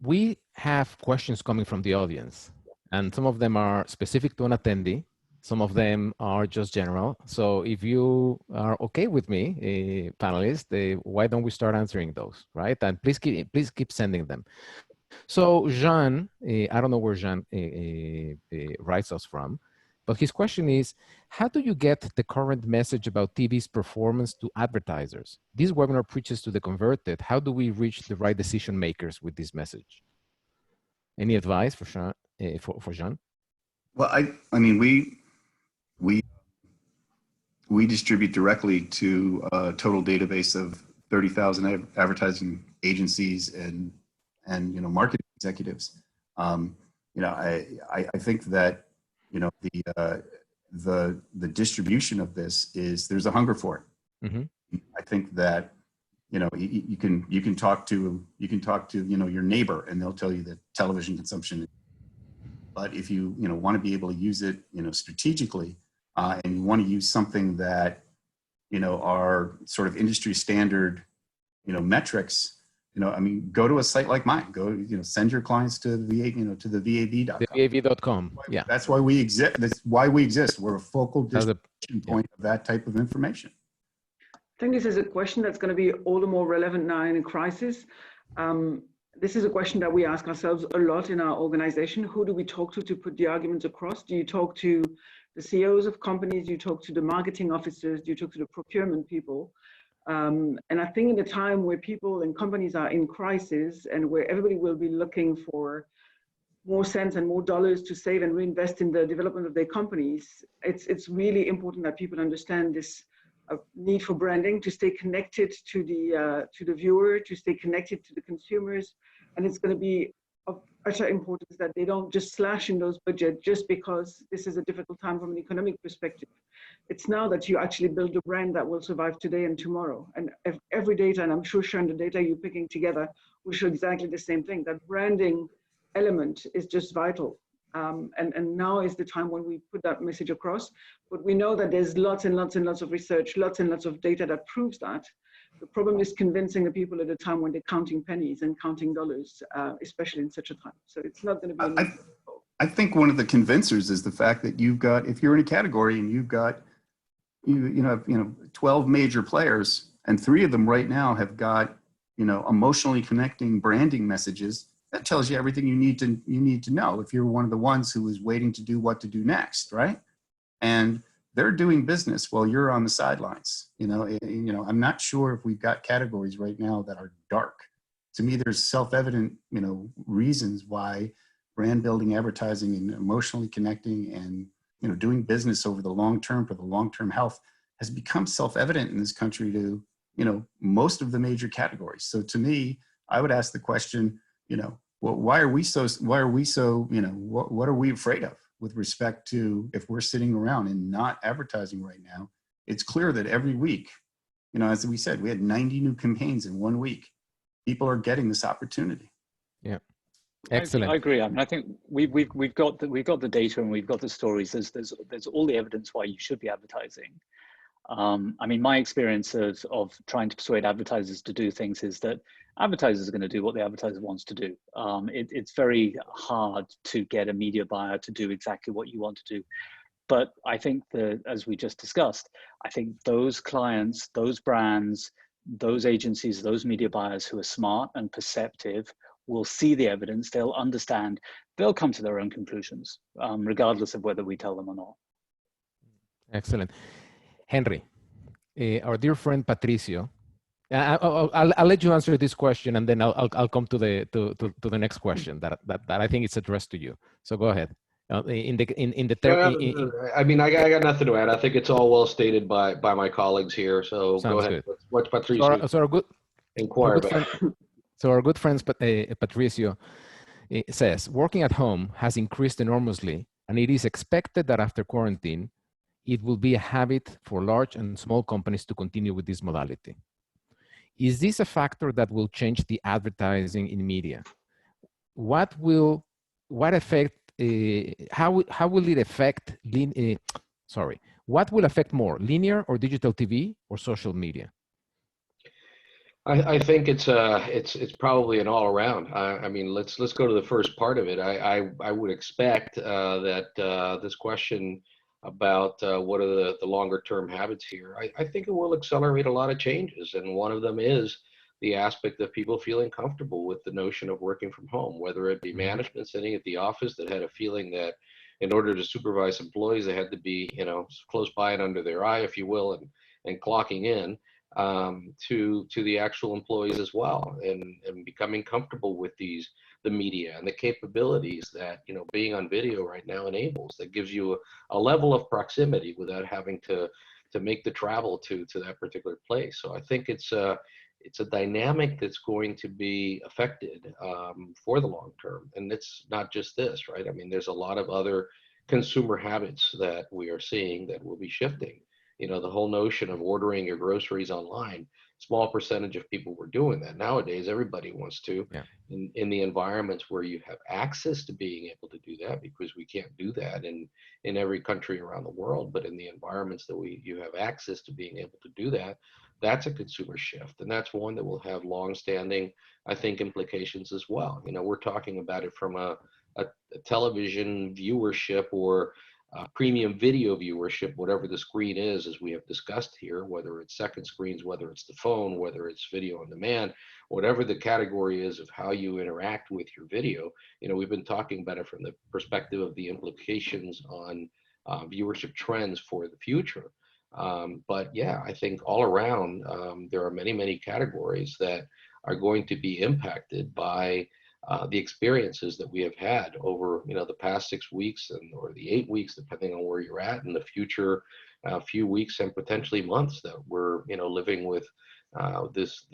we have questions coming from the audience, and some of them are specific to an attendee. Some of them are just general. So if you are okay with me, panelists, why don't we start answering those, right? And please keep sending them. So Jean, I don't know where Jean writes us from, but his question is, how do you get the current message about TV's performance to advertisers? This webinar preaches to the converted. How do we reach the right decision makers with this message? Any advice for Jean? For Jean? Well, I mean, we distribute directly to a total database of 30,000 advertising agencies and marketing executives. I think that the distribution of this is, there's a hunger for it. Mm-hmm. I think that you can talk to your neighbor and they'll tell you that television consumption. But if you want to be able to use it strategically, and you want to use something that are sort of industry standard metrics, I mean, go to a site like mine. Go, send your clients to to the VAB.com. The VAB.com. Yeah. That's why we exist. That's why we exist. We're a focal distribution point of that type of information. I think this is a question that's going to be all the more relevant now in a crisis. This is a question that we ask ourselves a lot in our organization. Who do we talk to put the arguments across? Do you talk to the CEOs of companies? Do you talk to the marketing officers? Do you talk to the procurement people? And I think in the time where people and companies are in crisis and where everybody will be looking for more cents and more dollars to save and reinvest in the development of their companies, it's really important that people understand this need for branding, to stay connected to the viewer, to stay connected to the consumers. And it's going to be of utter importance that they don't just slash in those budgets just because this is a difficult time from an economic perspective. It's now that you actually build a brand that will survive today and tomorrow. And every data, and I'm sure, Sharon, the data you're picking together will show exactly the same thing, that branding element is just vital. And now is the time when we put that message across. But we know that there's lots and lots and lots of research, lots and lots of data that proves that. The problem is convincing the people at a time when they're counting pennies and counting dollars, especially in such a time. So it's not going to be. I think one of the convincers is the fact that you've got, if you're in a category and you've got, you have 12 major players, and 3 of them right now have got emotionally connecting branding messages. That tells you everything you need to know if you're one of the ones who is waiting to do what to do next, right? And they're doing business while you're on the sidelines. I'm not sure if we've got categories right now that are dark. To me, there's self-evident, reasons why brand building, advertising, and emotionally connecting and doing business over the long term for the long-term health has become self-evident in this country to most of the major categories. So to me, I would ask the question, well, why are we so, what are we afraid of with respect to if we're sitting around and not advertising right now? It's clear that every week, as we said, we had 90 new campaigns in 1 week. People are getting this opportunity. Yeah. Excellent. I agree. I mean, I think we've got the data and we've got the stories. There's all the evidence why you should be advertising. I mean, my experience of trying to persuade advertisers to do things is that advertisers are going to do what the advertiser wants to do. It's very hard to get a media buyer to do exactly what you want to do. But I think that, as we just discussed, I think those clients, those brands, those agencies, those media buyers who are smart and perceptive will see the evidence, they'll understand, they'll come to their own conclusions, regardless of whether we tell them or not. Excellent. Henry, our dear friend Patricio, I'll let you answer this question, and then I'll come to the next question that I think it's addressed to you. So go ahead. I mean, I got nothing to add. I think it's all well stated by my colleagues here. So go ahead. Good. What's Patricio? So our good friend Patricio says, working at home has increased enormously, and it is expected that after quarantine, it will be a habit for large and small companies to continue with this modality. Is this a factor that will change the advertising in media? What effect? How will it affect? What will affect more, linear or digital TV or social media? I think it's probably an all around. I mean, let's go to the first part of it. I would expect that this question about what are the longer term habits here, I think it will accelerate a lot of changes, and one of them is the aspect of people feeling comfortable with the notion of working from home, whether it be management sitting at the office that had a feeling that in order to supervise employees, they had to be, you know, close by and under their eye, if you will, and clocking in, to the actual employees as well, and becoming comfortable with the media and the capabilities that, you know, being on video right now enables, that gives you a level of proximity without having to make the travel to that particular place. So I think it's a dynamic that's going to be affected for the long term. And it's not just this, right? I mean, there's a lot of other consumer habits that we are seeing that will be shifting. You know, the whole notion of ordering your groceries online, small percentage of people were doing that. Nowadays, everybody wants to. Yeah. In the environments where you have access to being able to do that, because we can't do that in every country around the world, but in the environments that you have access to being able to do that, that's a consumer shift. And that's one that will have long-standing, I think, implications as well. You know, we're talking about it from a television viewership or premium video viewership, whatever the screen is, as we have discussed here, whether it's second screens, whether it's the phone, whether it's video on demand, whatever the category is of how you interact with your video. You know, we've been talking about it from the perspective of the implications on viewership trends for the future. But yeah, I think all around, there are many, many categories that are going to be impacted by the experiences that we have had over, you know, the past 6 weeks or the 8 weeks, depending on where you're at, in the future few weeks and potentially months that we're, you know, living with these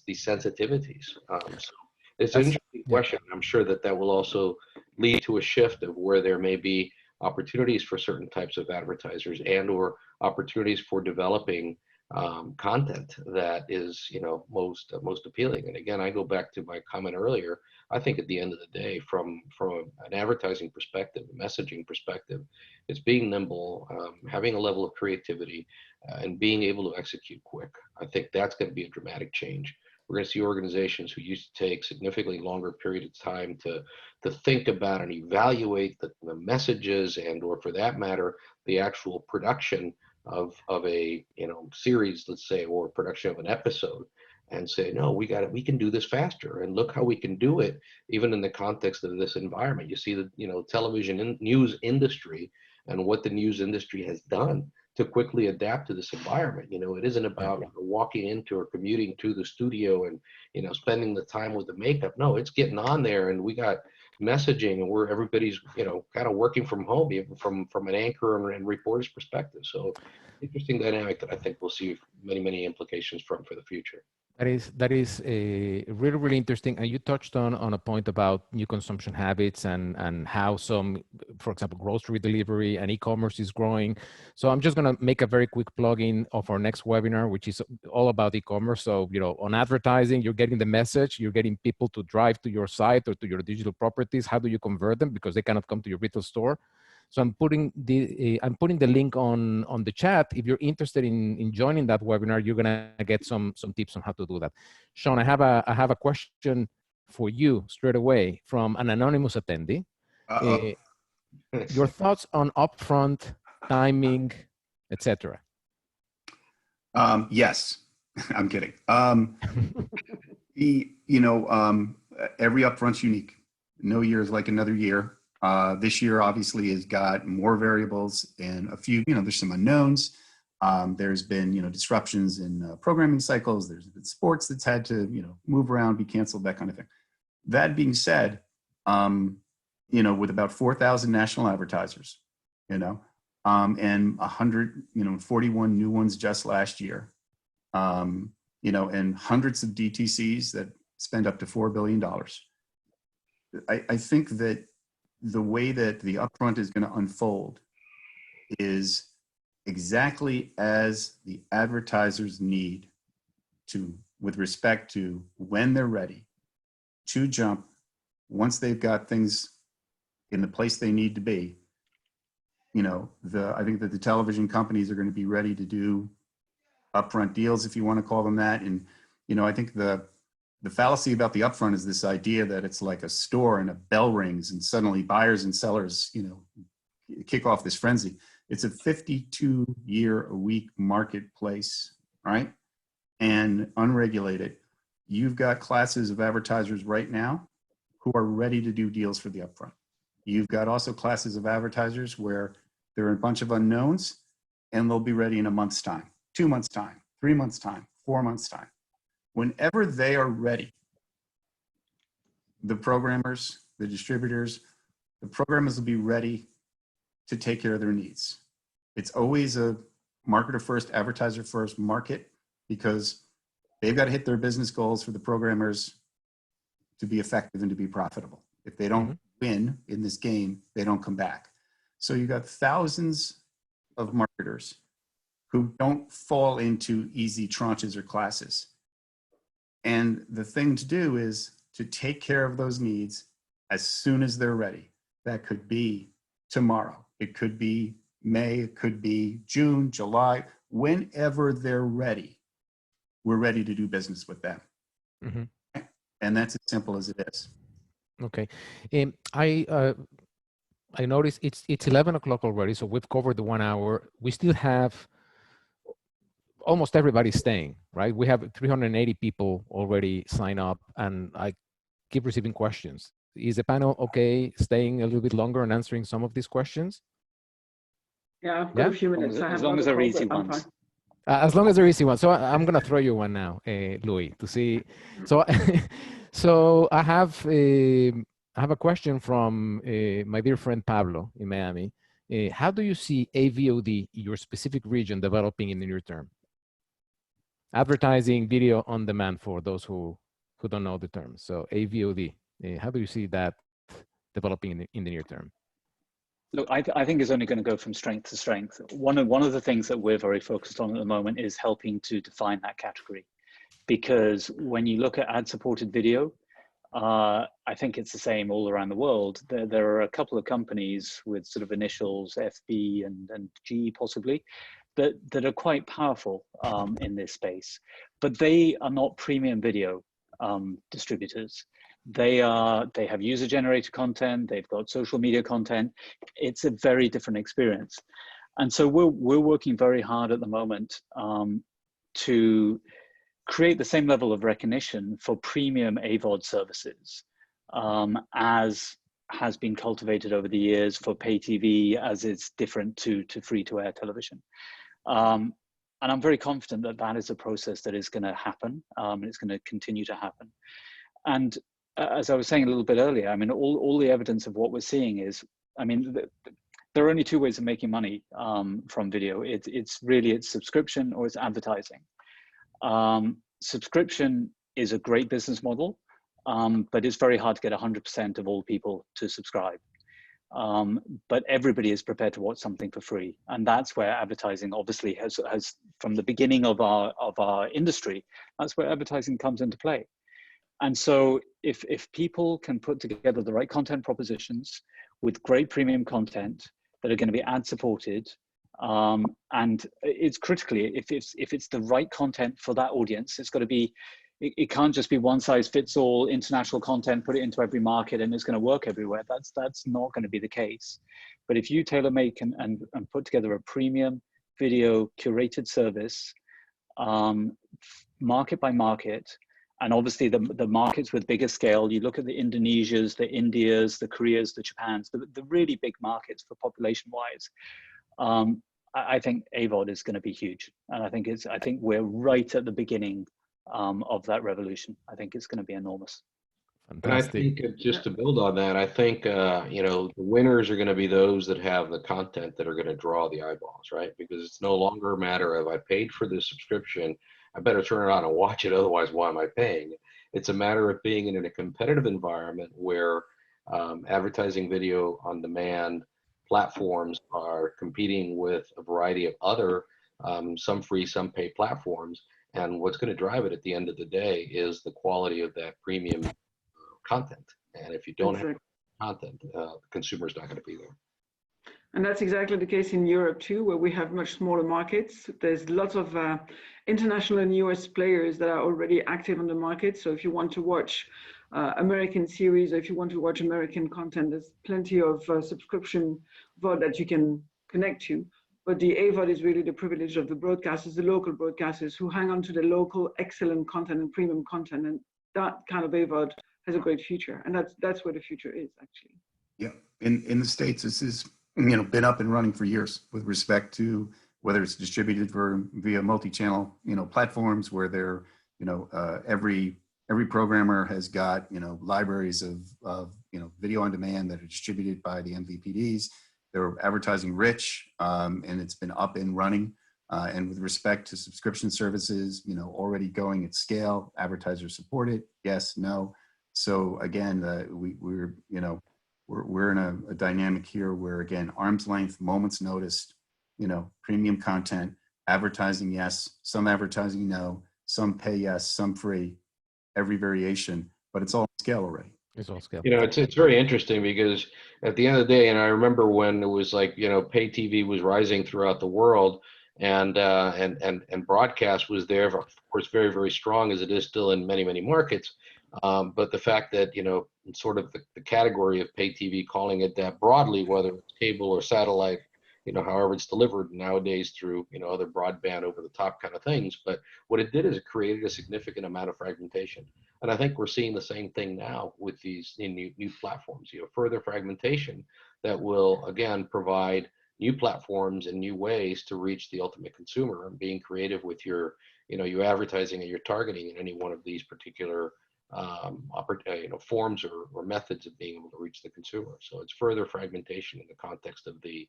sensitivities. So it's an interesting question. I'm sure that will also lead to a shift of where there may be opportunities for certain types of advertisers and or opportunities for developing content that is, you know, most appealing. And again, I go back to my comment earlier. I think at the end of the day, from an advertising perspective, a messaging perspective, it's being nimble, having a level of creativity, and being able to execute quick. I think that's going to be a dramatic change. We're going to see organizations who used to take significantly longer period of time to think about and evaluate the messages and, or for that matter, the actual production of a, you know, series, let's say, or production of an episode, and say, no, we can do this faster, and look how we can do it even in the context of this environment. You see the, you know, television news industry and what the news industry has done to quickly adapt to this environment. You know, it isn't about walking into or commuting to the studio and, you know, spending the time with the makeup. No, it's getting on there, and we got messaging, and where everybody's, you know, kind of working from home, even from an anchor and reporter's perspective. So interesting dynamic that I think we'll see many, many implications from for the future. That is really, really interesting. And you touched on a point about new consumption habits and how some, for example, grocery delivery and e-commerce is growing. So I'm just going to make a very quick plug-in of our next webinar, which is all about e-commerce. So, you know, on advertising, you're getting the message, you're getting people to drive to your site or to your digital properties. How do you convert them? Because they cannot come to your retail store. So I'm putting the link on the chat. If you're interested in joining that webinar, you're gonna get some tips on how to do that. Sean, I have a question for you straight away from an anonymous attendee. Your thoughts on upfront timing, etc. Yes, I'm kidding. Every upfront's unique. No year is like another year. This year obviously has got more variables and a few, there's some unknowns. There's been, disruptions in programming cycles. There's been sports that's had to, move around, be canceled, that kind of thing. That being said, with about 4,000 national advertisers, and 141 new ones just last year, and hundreds of DTCs that spend up to $4 billion. I think that the way that the upfront is going to unfold is exactly as the advertisers need to, with respect to when they're ready to jump, once they've got things in the place they need to be. I think that the television companies are going to be ready to do upfront deals, if you want to call them that. And, I think the fallacy about the upfront is this idea that it's like a store and a bell rings and suddenly buyers and sellers, kick off this frenzy. It's a 52-year-a-week marketplace, right? And unregulated. You've got classes of advertisers right now who are ready to do deals for the upfront. You've got also classes of advertisers where there are a bunch of unknowns and they'll be ready in a month's time, 2 months' time, 3 months' time, 4 months' time. Whenever they are ready, the programmers, the distributors, the programmers will be ready to take care of their needs. It's always a marketer first, advertiser first market, because they've got to hit their business goals for the programmers to be effective and to be profitable. If they don't win in this game, they don't come back. So you've got thousands of marketers who don't fall into easy tranches or classes. And the thing to do is to take care of those needs as soon as they're ready. That could be tomorrow. It could be May. It could be June, July. Whenever they're ready, we're ready to do business with them. Mm-hmm. And that's as simple as it is. Okay. I noticed it's 11 o'clock already, so we've covered the 1 hour. We still have almost everybody staying, right? We have 380 people already sign up, and I keep receiving questions. Is the panel okay staying a little bit longer and answering some of these questions? Yeah, I've got a few minutes. As long as they're easy ones. As long as they're easy ones. So I'm going to throw you one now, Louis, to see. So, so I have a question from my dear friend Pablo in Miami. How do you see AVOD, your specific region, developing in the near term? Advertising video on demand for those who don't know the term. So AVOD, how do you see that developing in the near term? Look, I think it's only going to go from strength to strength. One of the things that we're very focused on at the moment is helping to define that category. Because when you look at ad-supported video, I think it's the same all around the world. There are a couple of companies with sort of initials FB and G possibly, that are quite powerful in this space, but they are not premium video distributors. They have user-generated content. They've got social media content. It's a very different experience, and so we're working very hard at the moment to create the same level of recognition for premium AVOD services as has been cultivated over the years for pay TV, as it's different to free-to-air television. And I'm very confident that that is a process that is going to happen. It's going to continue to happen. And as I was saying a little bit earlier, I mean, all the evidence of what we're seeing is, I mean, there are only two ways of making money from video. It's really subscription or it's advertising. subscription is a great business model, but it's very hard to get 100% of all people to subscribe. But everybody is prepared to watch something for free, and that's where advertising obviously has from the beginning of our industry. That's where advertising comes into play. And so if people can put together the right content propositions with great premium content that are going to be ad supported, and it's critically, if it's the right content for that audience, it's got to be, it can't just be one size fits all international content, put it into every market and it's going to work everywhere. That's not going to be the case. But if you tailor make and put together a premium video curated service, market by market, and obviously the markets with bigger scale, you look at the Indonesias, the Indias, the Koreas, the Japans, the really big markets for population wise, I think AVOD is going to be huge. And I think we're right at the beginning of that revolution. I think it's going to be enormous. Fantastic. And I think just to build on that, I think, the winners are going to be those that have the content that are going to draw the eyeballs, right? Because it's no longer a matter of I paid for this subscription, I better turn it on and watch it, otherwise why am I paying? It's a matter of being in a competitive environment where advertising video on demand platforms are competing with a variety of other, some free, some paid platforms. And what's going to drive it at the end of the day is the quality of that premium content. And if you don't have content, the consumer's not going to be there. And that's exactly the case in Europe too, where we have much smaller markets. There's lots of international and US players that are already active on the market. So if you want to watch American series, or if you want to watch American content, there's plenty of subscription VOD that you can connect to. But the AVOD is really the privilege of the broadcasters, the local broadcasters who hang on to the local excellent content and premium content. And that kind of AVOD has a great future. And that's where the future is actually. Yeah, in the States, this is been up and running for years with respect to whether it's distributed via multi-channel platforms where they're every programmer has got libraries of video on demand that are distributed by the MVPDs. They're advertising rich, and it's been up and running. And with respect to subscription services, already going at scale, advertisers support it. Yes, no. So again, we're in a dynamic here where, again, arm's length, moments notice, premium content, advertising, yes, some advertising, no, some pay, yes, some free, every variation, but it's all scale already. It's all scale. It's very interesting because at the end of the day, and I remember when it was like, pay TV was rising throughout the world, and broadcast was there, of course, very, very strong as it is still in many, many markets. But the fact that, sort of the category of pay TV, calling it that broadly, whether it's cable or satellite, however it's delivered nowadays through, other broadband over the top kind of things. But what it did is it created a significant amount of fragmentation. And I think we're seeing the same thing now with these new platforms, further fragmentation that will, again, provide new platforms and new ways to reach the ultimate consumer, and being creative with your, your advertising and your targeting in any one of these particular forms or methods of being able to reach the consumer. So it's further fragmentation in the context of the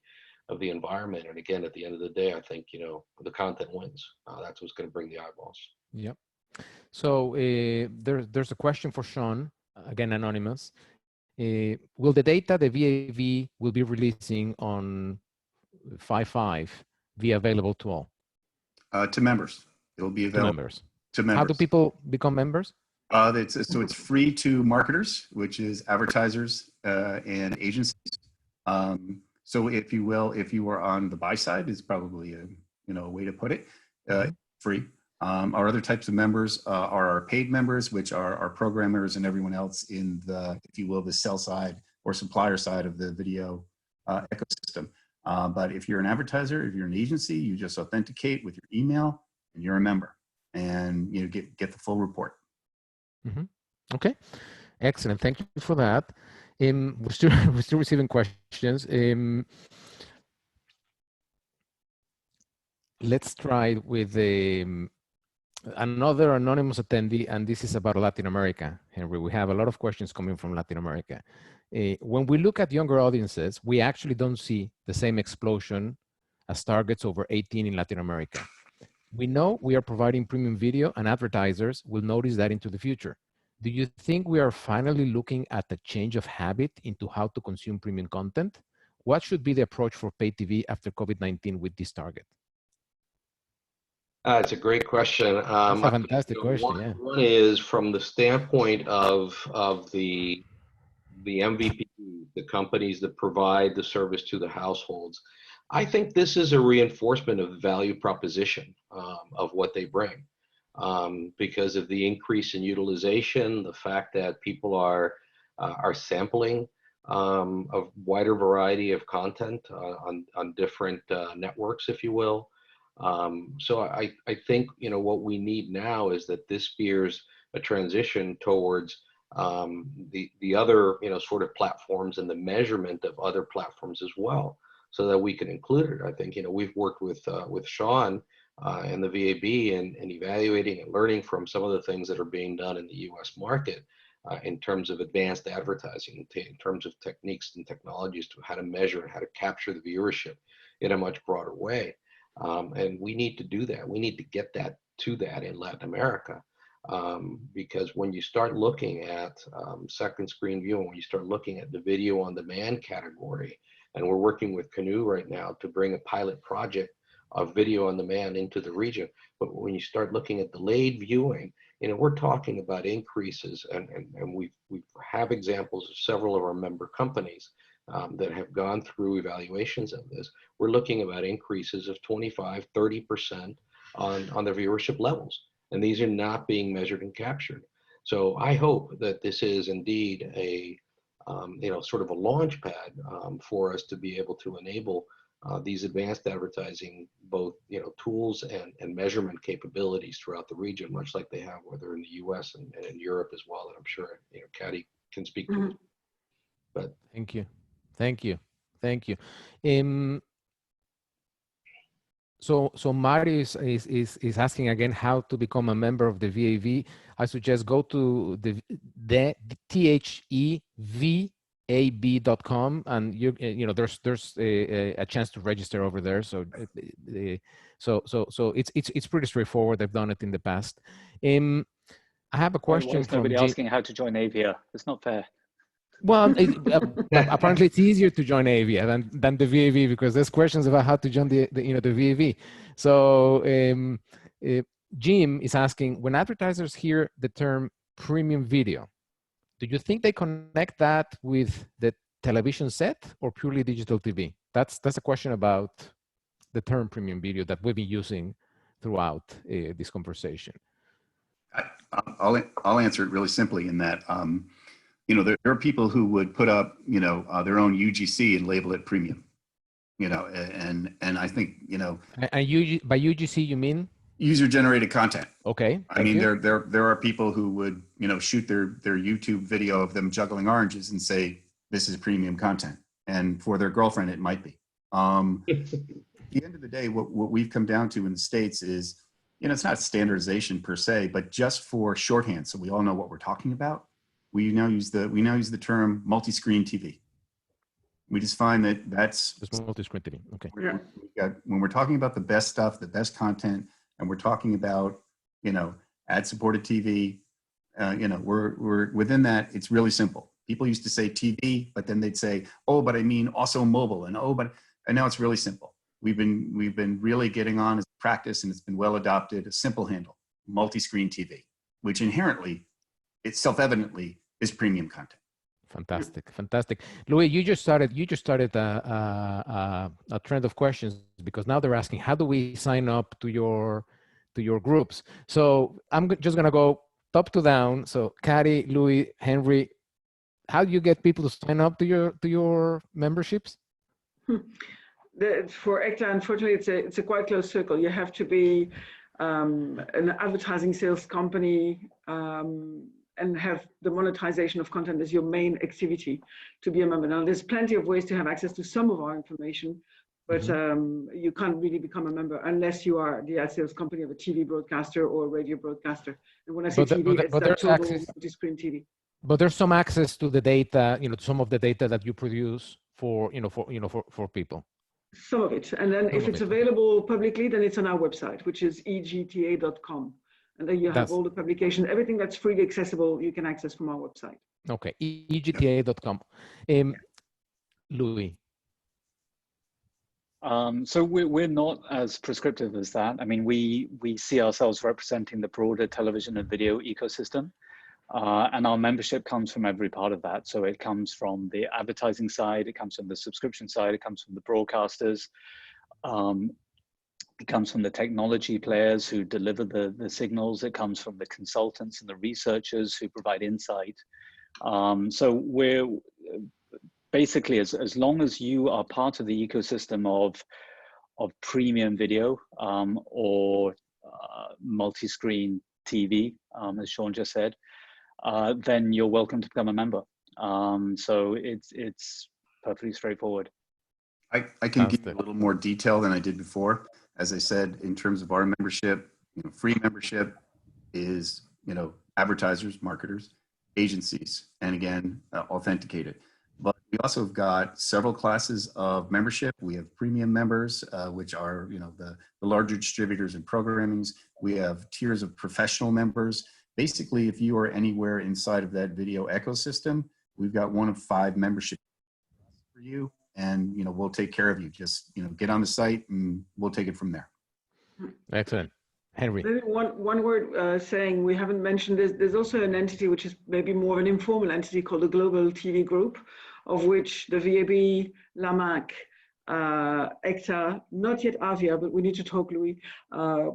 environment. And again, at the end of the day, I think the content wins. That's what's going to bring the eyeballs. Yep. So there's a question for Sean, again anonymous. Will the data the VAV will be releasing on 5/5 be available to all? To members. It'll be available to members. How do people become members? It's free to marketers, which is advertisers and agencies. So if you will, if you are on the buy side, is probably a way to put it. Free. Our other types of members are our paid members, which are our programmers and everyone else in the, if you will, the sell side or supplier side of the video ecosystem. But if you're an advertiser, if you're an agency, you just authenticate with your email and you're a member, and get the full report. Mm-hmm. Okay, excellent. Thank you for that. We're still receiving questions. Let's try with another anonymous attendee, and this is about Latin America. Henry, we have a lot of questions coming from Latin America. When we look at younger audiences, we actually don't see the same explosion as targets over 18 in Latin America. We know we are providing premium video and advertisers will notice that into the future. Do you think we are finally looking at a change of habit into how to consume premium content? What should be the approach for pay TV after COVID-19 with this target? It's a great question. That's a fantastic question, yeah. One is from the standpoint of the MVP, the companies that provide the service to the households. I think this is a reinforcement of the value proposition of what they bring, because of the increase in utilization, the fact that people are sampling a wider variety of content on different networks, if you will. So I think, you know, what we need now is that this spears a transition towards the other, you know, sort of platforms and the measurement of other platforms as well, so that we can include it. I think, you know, we've worked with Sean and the VAB and evaluating and learning from some of the things that are being done in the US market in terms of advanced advertising, in terms of techniques and technologies to how to measure and how to capture the viewership in a much broader way. And we need to do that. We need to get to that in Latin America. Because when you start looking at second screen viewing, when you start looking at the video on demand category, and we're working with Canoe right now to bring a pilot project of video on demand into the region. But when you start looking at delayed viewing, you know, we're talking about increases, and we have examples of several of our member companies that have gone through evaluations of this. We're looking about increases of 25, 30% on their viewership levels. And these are not being measured and captured. So I hope that this is indeed a, you know, sort of a launch pad for us to be able to enable these advanced advertising, both, you know, tools and measurement capabilities throughout the region, much like they have, whether in the US and in Europe as well, that I'm sure, you know, Katy can speak to. But Thank you. Thank you. Thank you. So Mari is asking again how to become a member of the VAV. I suggest go to the thevab.com, and you know there's a chance to register over there. So it's pretty straightforward. I've done it in the past. I have a question from nobody asking how to join Avia. It's not fair. Well, apparently it's easier to join Avia than the VAV, because there's questions about how to join the VAV. So Jim is asking, when advertisers hear the term premium video, do you think they connect that with the television set or purely digital TV? That's a question about the term premium video that we've been using throughout this conversation. I'll answer it really simply in that, you know, there are people who would put up, you know, their own UGC and label it premium, you know, and I think, you know. And by UGC, you mean? User-generated content. Okay. I mean, there are people who would, you know, shoot their YouTube video of them juggling oranges and say, this is premium content. And for their girlfriend, it might be. At the end of the day, what we've come down to in the States is, you know, it's not standardization per se, but just for shorthand, so we all know what we're talking about. We now use the term multi-screen TV. We just find that's multi-screen TV. Okay. When we're talking about the best stuff, the best content, and we're talking about, you know, ad-supported TV, you know, we're within that. It's really simple. People used to say TV, but then they'd say, oh, but I mean also mobile, and now it's really simple. We've been really getting on as practice, and it's been well adopted. A simple handle, multi-screen TV, which inherently, it self-evidently is premium content. Fantastic, fantastic. Louis, you just started a trend of questions, because now they're asking, how do we sign up to your groups? So I'm just gonna go top to down. So Katy, Louis, Henry, how do you get people to sign up to your memberships? For ECTA, unfortunately, it's a quite close circle. You have to be an advertising sales company and have the monetization of content as your main activity to be a member. Now, there's plenty of ways to have access to some of our information, but you can't really become a member unless you are the ad sales company of a TV broadcaster or a radio broadcaster. And when I say TV, it's that total multi-screen TV. But there's some access to the data, you know, some of the data that you produce for people. Some of it. And then if it's available publicly, then it's on our website, which is egta.com. And then you have all the publication, everything that's freely accessible, you can access from our website. Okay, egta.com. Louis. So we're not as prescriptive as that. I mean, we see ourselves representing the broader television and video ecosystem. And our membership comes from every part of that. So it comes from the advertising side, it comes from the subscription side, it comes from the broadcasters, it comes from the technology players who deliver the signals, it comes from the consultants and the researchers who provide insight. So we're basically, as long as you are part of the ecosystem of premium video or multi-screen TV, as Sean just said, then you're welcome to become a member. So it's perfectly straightforward. I can give you a little more detail than I did before. As I said, in terms of our membership, free membership is, advertisers, marketers, agencies, and again, authenticated. But we also have got several classes of membership. We have premium members, which are, the larger distributors and programmings. We have tiers of professional members. Basically, if you are anywhere inside of that video ecosystem, we've got one of 5 membership for you, and we'll take care of you. Just get on the site, and we'll take it from there. Excellent, Henry. Maybe one word saying we haven't mentioned this. There's also an entity which is maybe more of an informal entity called the Global TV Group, of which the VAB, LAMAC, ECTA, not yet AVIA, but we need to talk, Louis.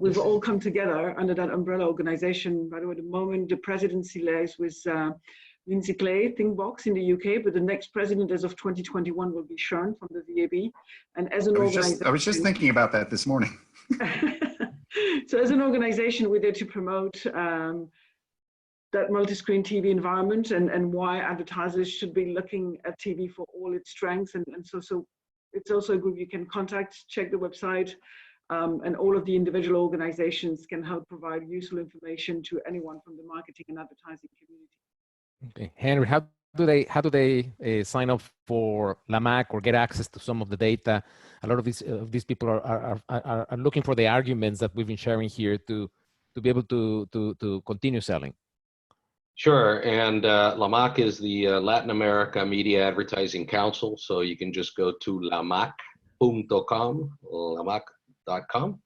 We've all come together under that umbrella organization. By the way, at the moment, the presidency lies with Lindsay Clay, ThinkBox in the UK, but the next president as of 2021 will be Sean from the VAB. And as an organization, I was just thinking about that this morning. So as an organization, we're there to promote that multi-screen TV environment and why advertisers should be looking at TV for all its strengths. And so it's also a group you can contact, check the website, and all of the individual organizations can help provide useful information to anyone from the marketing and advertising community. Okay, Henry, how do they sign up for LAMAC or get access to some of the data? A lot of these people are looking for the arguments that we've been sharing here to be able to continue selling. Sure, and LAMAC is the Latin America Media Advertising Council, so you can just go to lamac.com, lamac.com,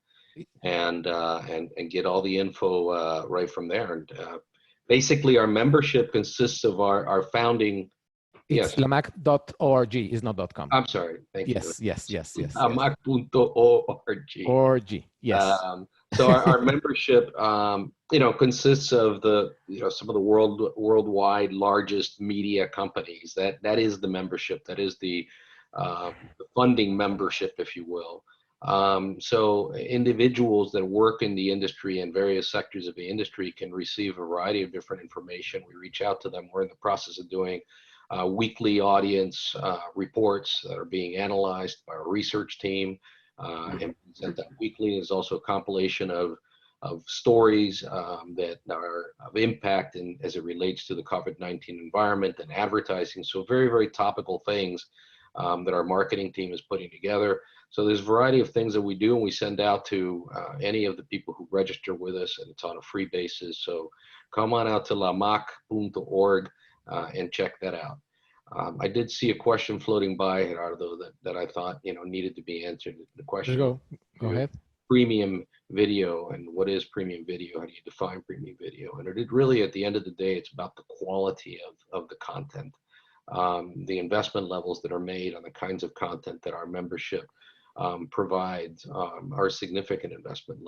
and get all the info right from there. And basically, our membership consists of our founding. It's lamac.org, is not .com. I'm sorry. Thank you. Yes. Lamac.org. Org, yes. So our membership, consists of some of the worldwide largest media companies. That is the membership. That is the funding membership, if you will. So individuals that work in the industry and various sectors of the industry can receive a variety of different information. We reach out to them. We're in the process of doing weekly audience reports that are being analyzed by our research team and present that weekly. There's also a compilation of stories that are of impact as it relates to the COVID-19 environment and advertising. So very, very topical things that our marketing team is putting together. So there's a variety of things that we do, and we send out to any of the people who register with us, and it's on a free basis. So come on out to lamac.org and check that out. I did see a question floating by, Gerardo, that I thought needed to be answered. The question. Go ahead. Premium video, and what is premium video? How do you define premium video? And it really, at the end of the day, it's about the quality of the content, the investment levels that are made on the kinds of content that our membership provides are significant investment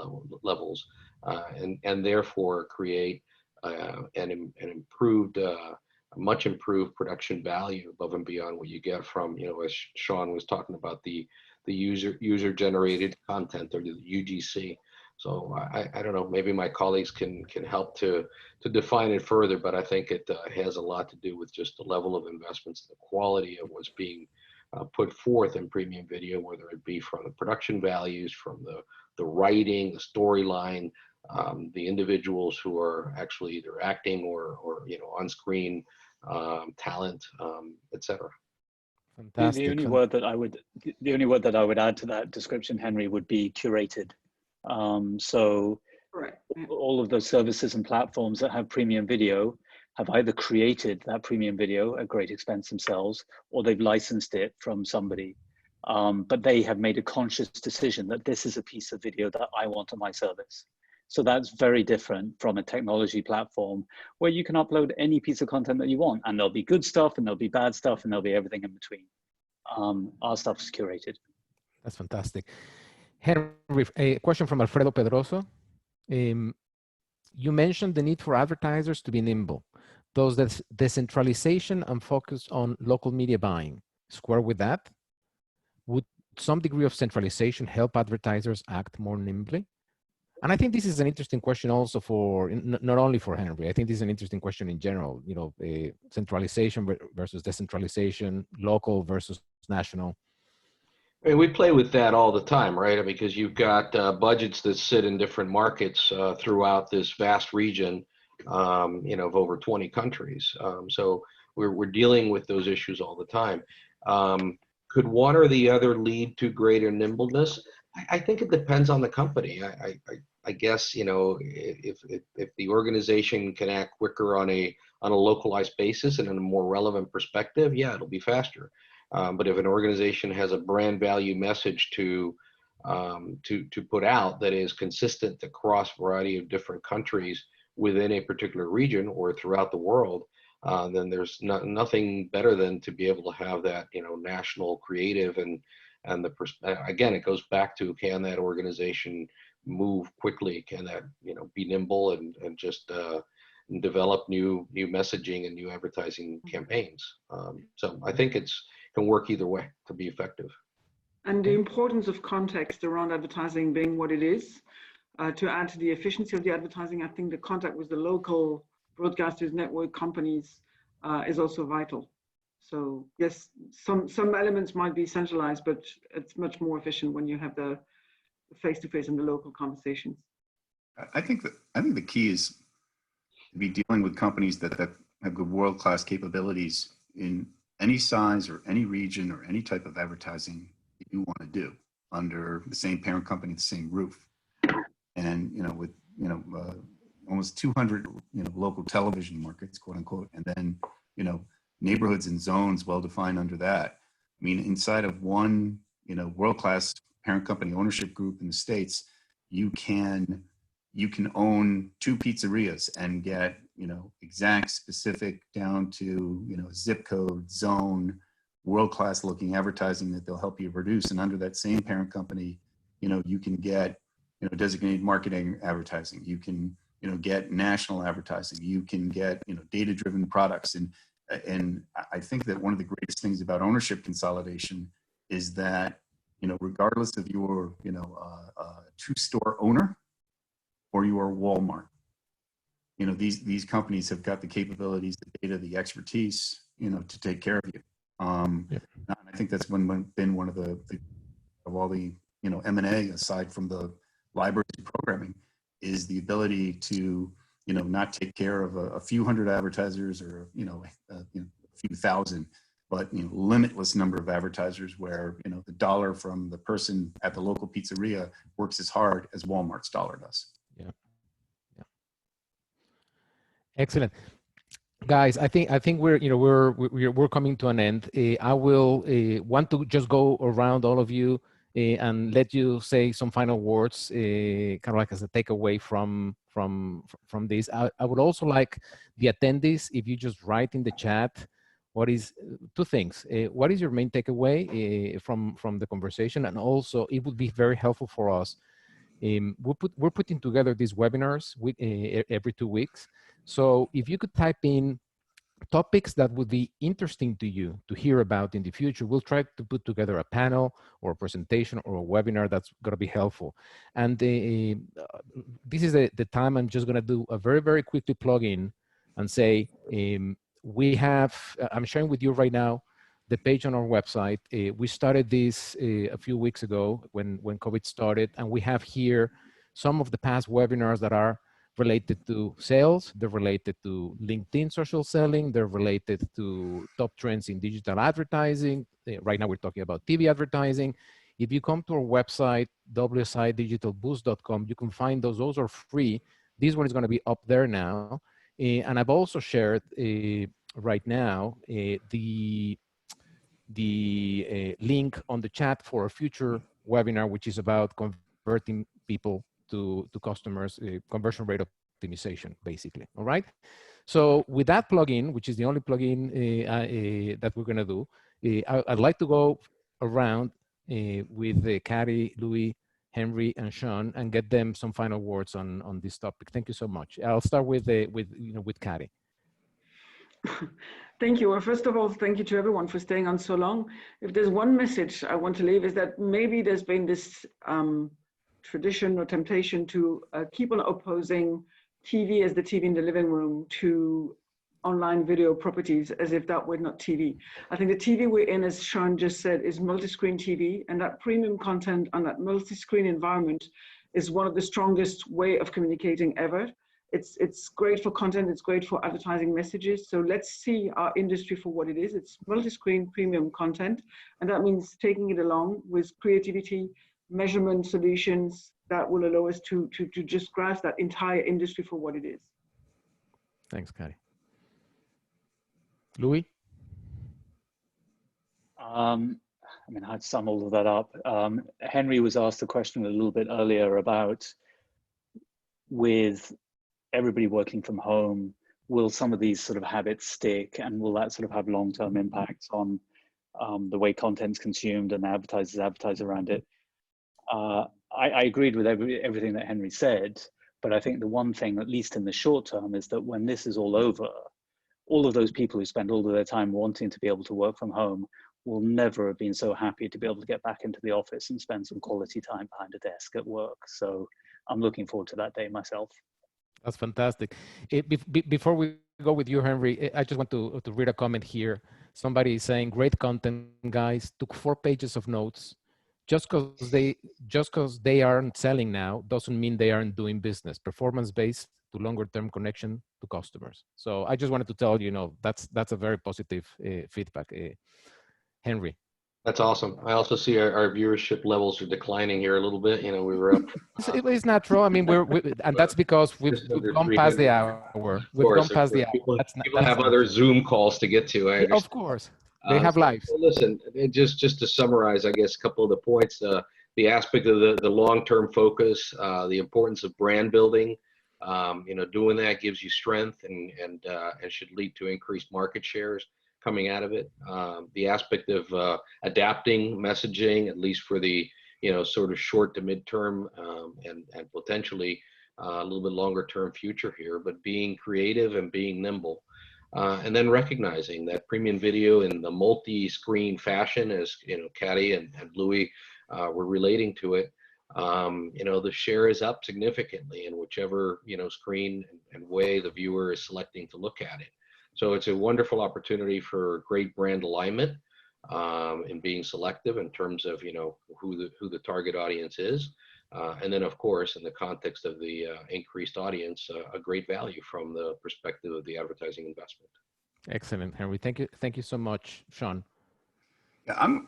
levels, and therefore create an improved, much improved production value above and beyond what you get from, as Sean was talking about, the user generated content, or the UGC. So I don't know, maybe my colleagues can help to define it further, but I think it has a lot to do with just the level of investments, the quality of what's being put forth in premium video, whether it be from the production values, from the writing, the storyline, the individuals who are actually either acting or on screen talent, etc. Fantastic. The only word that I would add to that description, Henry, would be curated. So Right. all of those services and platforms that have premium video have either created that premium video at great expense themselves, or they've licensed it from somebody. But they have made a conscious decision that this is a piece of video that I want on my service. So that's very different from a technology platform where you can upload any piece of content that you want, and there'll be good stuff and there'll be bad stuff and there'll be everything in between. Our stuff is curated. That's fantastic. Henry, a question from Alfredo Pedroso. You mentioned the need for advertisers to be nimble. Does this decentralization and focus on local media buying square with that? Would some degree of centralization help advertisers act more nimbly? And I think this is an interesting question also for, not only for Henry, I think this is an interesting question in general, you know, centralization versus decentralization, local versus national. I mean, we play with that all the time, right? Because you've got budgets that sit in different markets throughout this vast region, you know, of over 20 countries. So we're dealing with those issues all the time. Could one or the other lead to greater nimbleness? I think it depends on the company. I guess, you know, if the organization can act quicker on a localized basis and in a more relevant perspective, yeah, it'll be faster. But if an organization has a brand value message to put out that is consistent across a variety of different countries within a particular region or throughout the world, then there's nothing better than to be able to have that, you know, national creative and again, it goes back to, can that organization move quickly? Can that, you know, be nimble and just develop new messaging and new advertising campaigns? So I think can work either way to be effective. And the importance of context around advertising being what it is, to add to the efficiency of the advertising, I think the contact with the local broadcasters, network companies is also vital. So yes, some elements might be centralized, but it's much more efficient when you have the face-to-face and the local conversations. I think the key is to be dealing with companies that have good world-class capabilities in any size or any region or any type of advertising that you want to do under the same parent company, the same roof. And, you know, with, you know, almost 200, you know, local television markets, quote unquote, and then, you know, neighborhoods and zones well defined under that. I mean, inside of one, you know, world-class parent company ownership group in the States, you can own 2 pizzerias and get, you know, exact, specific, down to, you know, zip code, zone, world-class looking advertising that they'll help you produce. And under that same parent company, you know, you can get, you know, designated marketing advertising. You can, you know, get national advertising. You can get, you know, data-driven products. And I think that one of the greatest things about ownership consolidation is that, you know, regardless of your, you know, 2-store owner or you are Walmart, you know, these companies have got the capabilities, the data, the expertise, you know, to take care of you. And I think that's been one of of all the, you know, M&A aside from the libraries and programming, is the ability to, you know, not take care of a few hundred advertisers or, you know, a few thousand, but, you know, limitless number of advertisers where, you know, the dollar from the person at the local pizzeria works as hard as Walmart's dollar does. Yeah. Excellent. Guys, I think we're, you know, we're coming to an end. I will want to just go around all of you and let you say some final words, kind of like as a takeaway from this. I would also like the attendees, if you just write in the chat, what is 2 things. What is your main takeaway from the conversation? And also, it would be very helpful for us. We're putting together these webinars every 2 weeks. So if you could type in topics that would be interesting to you to hear about in the future, we'll try to put together a panel or a presentation or a webinar that's going to be helpful. And this is the time I'm just going to do a very, very quickly plug in and say, we have, I'm sharing with you right now, the page on our website. We started this a few weeks ago when COVID started, and we have here some of the past webinars that are related to sales, they're related to LinkedIn social selling, they're related to top trends in digital advertising. Right now we're talking about TV advertising. If you come to our website, wsidigitalboost.com, you can find those. Those are free. This one is going to be up there now. And I've also shared right now the link on the chat for a future webinar, which is about converting people to customers, conversion rate optimization, basically. All right. So with that plugin, which is the only plugin that we're going to do, I'd like to go around with Kari, Louis, Henry, and Sean, and get them some final words on this topic. Thank you so much. I'll start with Kari. Thank you. Well, first of all, thank you to everyone for staying on so long. If there's one message I want to leave, is that maybe there's been this tradition or temptation to keep on opposing TV as the TV in the living room to online video properties as if that were not TV. I think the TV we're in, as Sean just said, is multi-screen TV, and that premium content on that multi-screen environment is one of the strongest way of communicating ever. It's great for content, it's great for advertising messages. So let's see our industry for what it is. It's multi-screen premium content, and that means taking it along with creativity, measurement solutions that will allow us to just grasp that entire industry for what it is. Thanks, Kari. Louis? I mean, I'd sum all of that up. Henry was asked a question a little bit earlier about, with everybody working from home, will some of these sort of habits stick, and will that sort of have long-term impacts on the way content's consumed and advertisers advertise around it? I agreed with everything that Henry said, but I think the one thing, at least in the short term, is that when this is all over, all of those people who spend all of their time wanting to be able to work from home will never have been so happy to be able to get back into the office and spend some quality time behind a desk at work. So I'm looking forward to that day myself. That's fantastic. Before we go with you, Henry, I just want to read a comment here. Somebody is saying, great content, guys. Took 4 pages of notes. Just because they aren't selling now doesn't mean they aren't doing business. Performance-based to longer-term connection to customers. So I just wanted to tell you, that's a very positive feedback. Henry. That's awesome. I also see our viewership levels are declining here a little bit. We were up. It's natural. I mean, and that's because we've gone past the hour. We've gone past the hour. People have other Zoom calls to get to. Of course, they have lives. So listen, just to summarize, I guess a couple of the points. The aspect of the long-term focus, the importance of brand building. Doing that gives you strength and should lead to increased market shares coming out of it. The aspect of adapting messaging, at least for the sort of short to midterm and potentially a little bit longer term future here, but being creative and being nimble. And then recognizing that premium video in the multi-screen fashion, as Kari and Louis were relating to it, the share is up significantly in whichever screen and way the viewer is selecting to look at it. So it's a wonderful opportunity for great brand alignment and being selective in terms of who the target audience is, and then of course in the context of the increased audience, a great value from the perspective of the advertising investment. Excellent, Henry. Thank you so much, Sean. Yeah,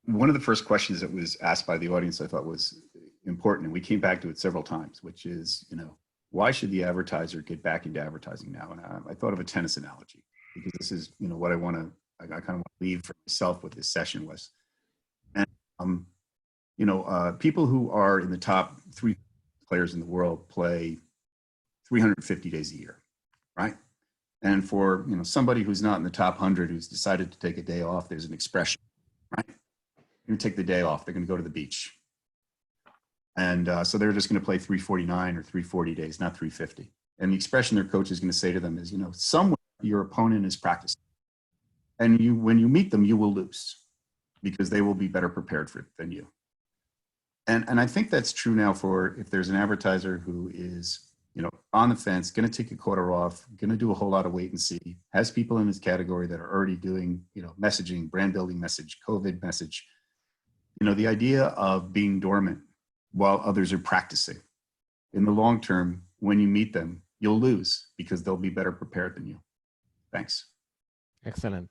one of the first questions that was asked by the audience I thought was important, and we came back to it several times, which is why should the advertiser get back into advertising now? And I thought of a tennis analogy, because this is, what I kind of want to leave for myself with this session was, and people who are in the top 3 players in the world play 350 days a year, right? And for somebody who's not in the top 100 who's decided to take a day off, there's an expression, right? They're going to take the day off. They're going to go to the beach. And so they're just going to play 349 or 340 days, not 350. And the expression their coach is going to say to them is, somewhere your opponent is practicing. And when you meet them, you will lose because they will be better prepared for it than you. And I think that's true now for if there's an advertiser who is, on the fence, going to take a quarter off, going to do a whole lot of wait and see, has people in his category that are already doing, messaging, brand building message, COVID message. The idea of being dormant while others are practicing, in the long term, when you meet them, you'll lose because they'll be better prepared than you. Thanks. Excellent.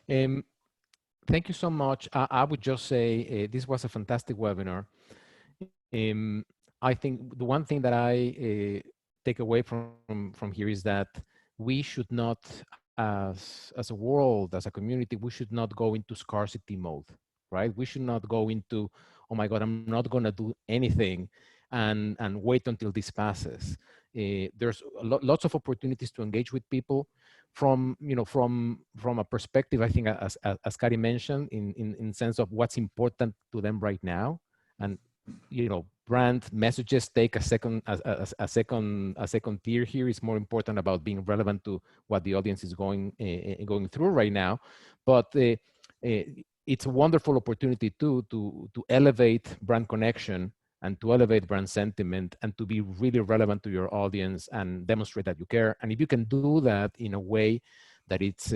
Thank you so much. I would just say this was a fantastic webinar. I think the one thing that I take away from here is that we should not, as a world, as a community, we should not go into scarcity mode, right? We should not go into, oh my God, I'm not going to do anything and wait until this passes. There's lots of opportunities to engage with people from, you know, from a perspective, I think, as Kari mentioned, in sense of what's important to them right now. And, you know, brand messages take a second tier here. It's more important about being relevant to what the audience is going through right now. But it's a wonderful opportunity too to elevate brand connection and to elevate brand sentiment and to be really relevant to your audience and demonstrate that you care. And if you can do that in a way that it's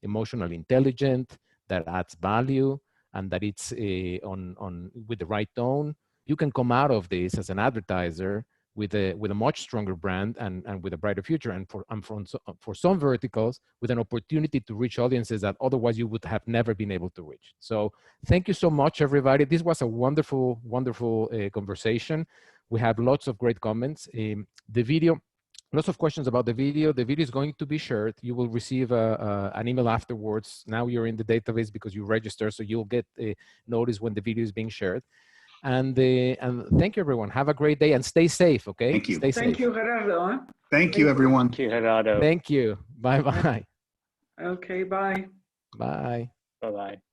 emotionally intelligent, that adds value, and that it's with the right tone, you can come out of this as an advertiser with a much stronger brand and with a brighter future. And for some verticals, with an opportunity to reach audiences that otherwise you would have never been able to reach. So thank you so much, everybody. This was a wonderful, wonderful conversation. We have lots of great comments. The video, lots of questions about the video. The video is going to be shared. You will receive an email afterwards. Now you're in the database because you register, so you'll get a notice when the video is being shared. And thank you, everyone. Have a great day and stay safe, okay? Thank you. Stay safe. Thank you, Gerardo. Thank you, everyone. Thank you, Gerardo. Thank you. Bye-bye. Okay, bye. Bye. Bye-bye.